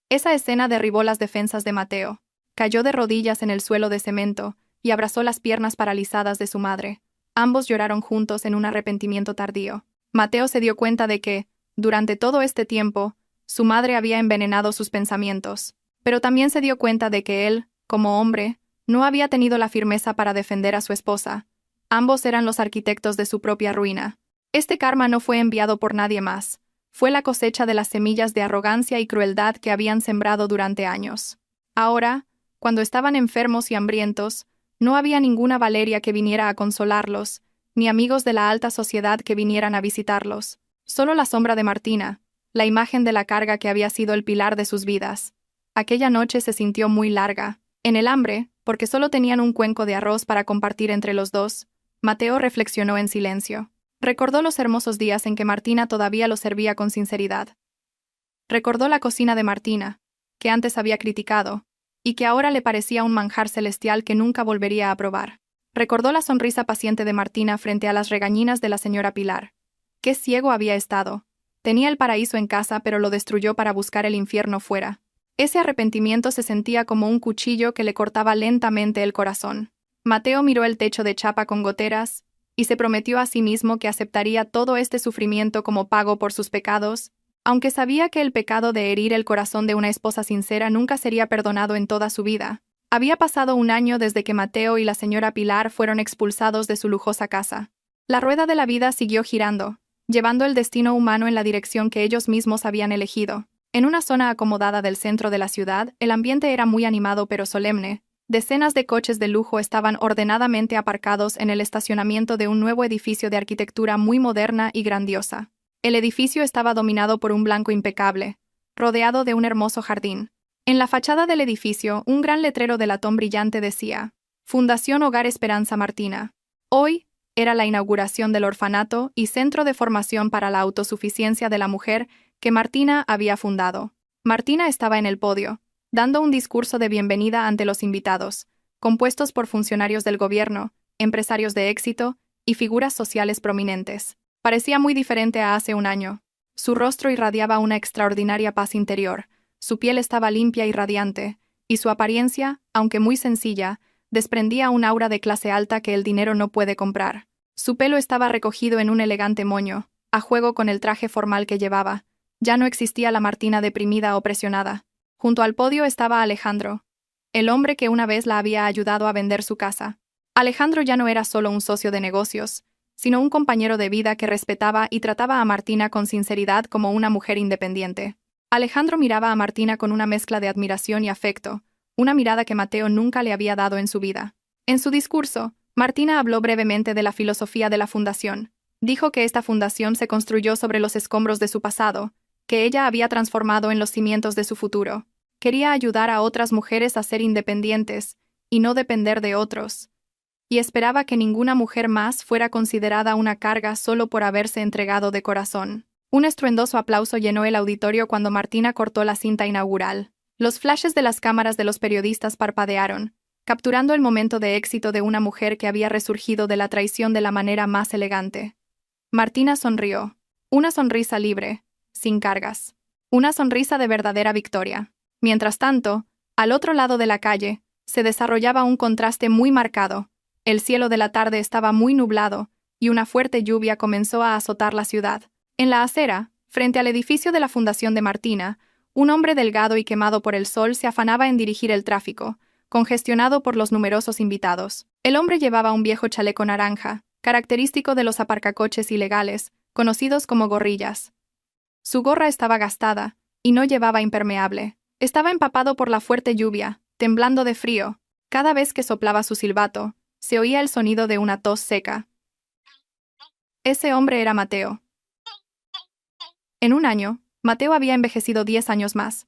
Esa escena derribó las defensas de Mateo. Cayó de rodillas en el suelo de cemento y abrazó las piernas paralizadas de su madre. Ambos lloraron juntos en un arrepentimiento tardío. Mateo se dio cuenta de que, durante todo este tiempo, su madre había envenenado sus pensamientos. Pero también se dio cuenta de que él, como hombre, no había tenido la firmeza para defender a su esposa. Ambos eran los arquitectos de su propia ruina. Este karma no fue enviado por nadie más. Fue la cosecha de las semillas de arrogancia y crueldad que habían sembrado durante años. Ahora, cuando estaban enfermos y hambrientos, no había ninguna Valeria que viniera a consolarlos, ni amigos de la alta sociedad que vinieran a visitarlos. Solo la sombra de Martina, la imagen de la carga que había sido el pilar de sus vidas. Aquella noche se sintió muy larga. En el hambre, porque solo tenían un cuenco de arroz para compartir entre los dos, Mateo reflexionó en silencio. Recordó los hermosos días en que Martina todavía lo servía con sinceridad. Recordó la cocina de Martina, que antes había criticado, y que ahora le parecía un manjar celestial que nunca volvería a probar. Recordó la sonrisa paciente de Martina frente a las regañinas de la señora Pilar. Qué ciego había estado. Tenía el paraíso en casa, pero lo destruyó para buscar el infierno fuera. Ese arrepentimiento se sentía como un cuchillo que le cortaba lentamente el corazón. Mateo miró el techo de chapa con goteras y se prometió a sí mismo que aceptaría todo este sufrimiento como pago por sus pecados, aunque sabía que el pecado de herir el corazón de una esposa sincera nunca sería perdonado en toda su vida. Había pasado un año desde que Mateo y la señora Pilar fueron expulsados de su lujosa casa. La rueda de la vida siguió girando, llevando el destino humano en la dirección que ellos mismos habían elegido. En una zona acomodada del centro de la ciudad, el ambiente era muy animado pero solemne. Decenas de coches de lujo estaban ordenadamente aparcados en el estacionamiento de un nuevo edificio de arquitectura muy moderna y grandiosa. El edificio estaba dominado por un blanco impecable, rodeado de un hermoso jardín. En la fachada del edificio, un gran letrero de latón brillante decía: Fundación Hogar Esperanza Martina. Hoy era la inauguración del orfanato y centro de formación para la autosuficiencia de la mujer que Martina había fundado. Martina estaba en el podio, dando un discurso de bienvenida ante los invitados, compuestos por funcionarios del gobierno, empresarios de éxito y figuras sociales prominentes. Parecía muy diferente a hace un año. Su rostro irradiaba una extraordinaria paz interior, su piel estaba limpia y radiante, y su apariencia, aunque muy sencilla, desprendía un aura de clase alta que el dinero no puede comprar. Su pelo estaba recogido en un elegante moño, a juego con el traje formal que llevaba. Ya no existía la Martina deprimida o presionada. Junto al podio estaba Alejandro, el hombre que una vez la había ayudado a vender su casa. Alejandro ya no era solo un socio de negocios, sino un compañero de vida que respetaba y trataba a Martina con sinceridad como una mujer independiente. Alejandro miraba a Martina con una mezcla de admiración y afecto, una mirada que Mateo nunca le había dado en su vida. En su discurso, Martina habló brevemente de la filosofía de la fundación. Dijo que esta fundación se construyó sobre los escombros de su pasado, que ella había transformado en los cimientos de su futuro. Quería ayudar a otras mujeres a ser independientes y no depender de otros, y esperaba que ninguna mujer más fuera considerada una carga solo por haberse entregado de corazón. Un estruendoso aplauso llenó el auditorio cuando Martina cortó la cinta inaugural. Los flashes de las cámaras de los periodistas parpadearon, capturando el momento de éxito de una mujer que había resurgido de la traición de la manera más elegante. Martina sonrió. Una sonrisa libre, sin cargas. Una sonrisa de verdadera victoria. Mientras tanto, al otro lado de la calle, se desarrollaba un contraste muy marcado. El cielo de la tarde estaba muy nublado, y una fuerte lluvia comenzó a azotar la ciudad. En la acera, frente al edificio de la Fundación de Martina, un hombre delgado y quemado por el sol se afanaba en dirigir el tráfico, congestionado por los numerosos invitados. El hombre llevaba un viejo chaleco naranja, característico de los aparcacoches ilegales, conocidos como gorrillas. Su gorra estaba gastada, y no llevaba impermeable. Estaba empapado por la fuerte lluvia, temblando de frío. Cada vez que soplaba su silbato, se oía el sonido de una tos seca. Ese hombre era Mateo. En un año, Mateo había envejecido 10 años más.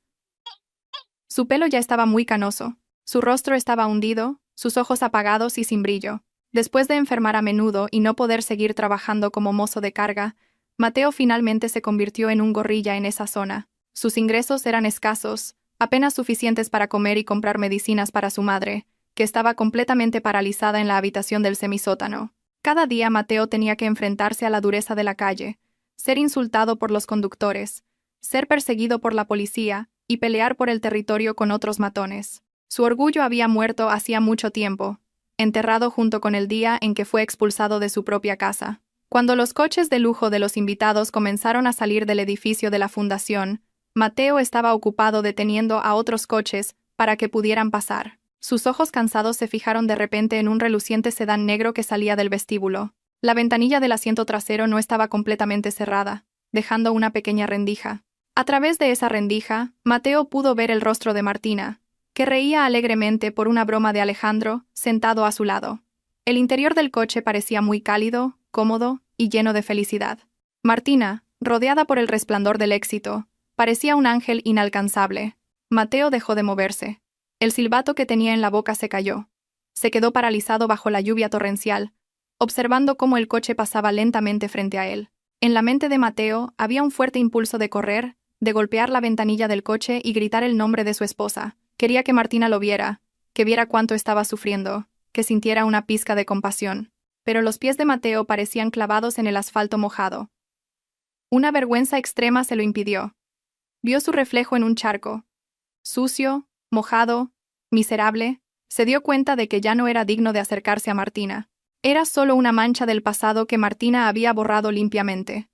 Su pelo ya estaba muy canoso, su rostro estaba hundido, sus ojos apagados y sin brillo. Después de enfermar a menudo y no poder seguir trabajando como mozo de carga, Mateo finalmente se convirtió en un gorrilla en esa zona. Sus ingresos eran escasos, apenas suficientes para comer y comprar medicinas para su madre, que estaba completamente paralizada en la habitación del semisótano. Cada día Mateo tenía que enfrentarse a la dureza de la calle, ser insultado por los conductores, ser perseguido por la policía y pelear por el territorio con otros matones. Su orgullo había muerto hacía mucho tiempo, enterrado junto con el día en que fue expulsado de su propia casa. Cuando los coches de lujo de los invitados comenzaron a salir del edificio de la fundación, Mateo estaba ocupado deteniendo a otros coches para que pudieran pasar. Sus ojos cansados se fijaron de repente en un reluciente sedán negro que salía del vestíbulo. La ventanilla del asiento trasero no estaba completamente cerrada, dejando una pequeña rendija. A través de esa rendija, Mateo pudo ver el rostro de Martina, que reía alegremente por una broma de Alejandro, sentado a su lado. El interior del coche parecía muy cálido, cómodo y lleno de felicidad. Martina, rodeada por el resplandor del éxito, parecía un ángel inalcanzable. Mateo dejó de moverse. El silbato que tenía en la boca se cayó. Se quedó paralizado bajo la lluvia torrencial, observando cómo el coche pasaba lentamente frente a él. En la mente de Mateo había un fuerte impulso de correr, de golpear la ventanilla del coche y gritar el nombre de su esposa. Quería que Martina lo viera, que viera cuánto estaba sufriendo, que sintiera una pizca de compasión. Pero los pies de Mateo parecían clavados en el asfalto mojado. Una vergüenza extrema se lo impidió. Vio su reflejo en un charco. Sucio, mojado, miserable, se dio cuenta de que ya no era digno de acercarse a Martina. Era solo una mancha del pasado que Martina había borrado limpiamente.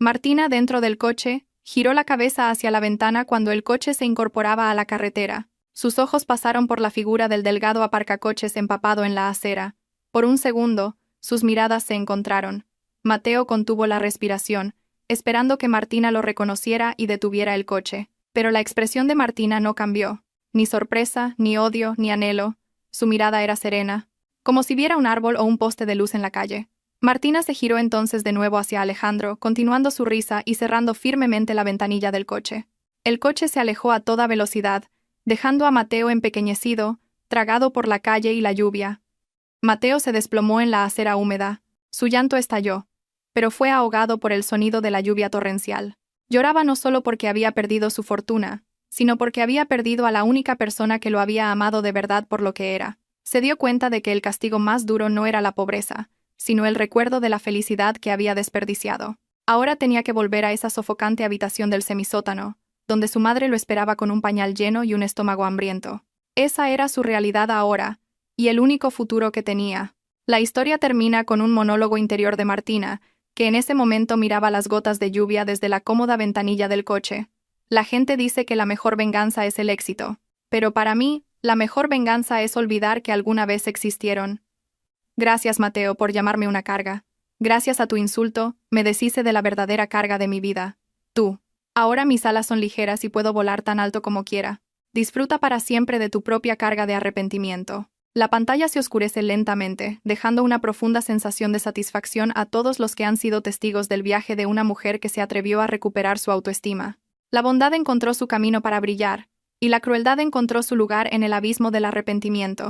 Martina, dentro del coche, giró la cabeza hacia la ventana cuando el coche se incorporaba a la carretera. Sus ojos pasaron por la figura del delgado aparcacoches empapado en la acera. Por un segundo, sus miradas se encontraron. Mateo contuvo la respiración, esperando que Martina lo reconociera y detuviera el coche. Pero la expresión de Martina no cambió. Ni sorpresa, ni odio, ni anhelo. Su mirada era serena, como si viera un árbol o un poste de luz en la calle. Martina se giró entonces de nuevo hacia Alejandro, continuando su risa y cerrando firmemente la ventanilla del coche. El coche se alejó a toda velocidad, dejando a Mateo empequeñecido, tragado por la calle y la lluvia. Mateo se desplomó en la acera húmeda. Su llanto estalló, pero fue ahogado por el sonido de la lluvia torrencial. Lloraba no solo porque había perdido su fortuna, sino porque había perdido a la única persona que lo había amado de verdad por lo que era. Se dio cuenta de que el castigo más duro no era la pobreza, sino el recuerdo de la felicidad que había desperdiciado. Ahora tenía que volver a esa sofocante habitación del semisótano, donde su madre lo esperaba con un pañal lleno y un estómago hambriento. Esa era su realidad ahora, y el único futuro que tenía. La historia termina con un monólogo interior de Martina, que en ese momento miraba las gotas de lluvia desde la cómoda ventanilla del coche. La gente dice que la mejor venganza es el éxito, pero para mí, la mejor venganza es olvidar que alguna vez existieron. Gracias, Mateo, por llamarme una carga. Gracias a tu insulto, me deshice de la verdadera carga de mi vida. Tú. Ahora mis alas son ligeras y puedo volar tan alto como quiera. Disfruta para siempre de tu propia carga de arrepentimiento. La pantalla se oscurece lentamente, dejando una profunda sensación de satisfacción a todos los que han sido testigos del viaje de una mujer que se atrevió a recuperar su autoestima. La bondad encontró su camino para brillar, y la crueldad encontró su lugar en el abismo del arrepentimiento.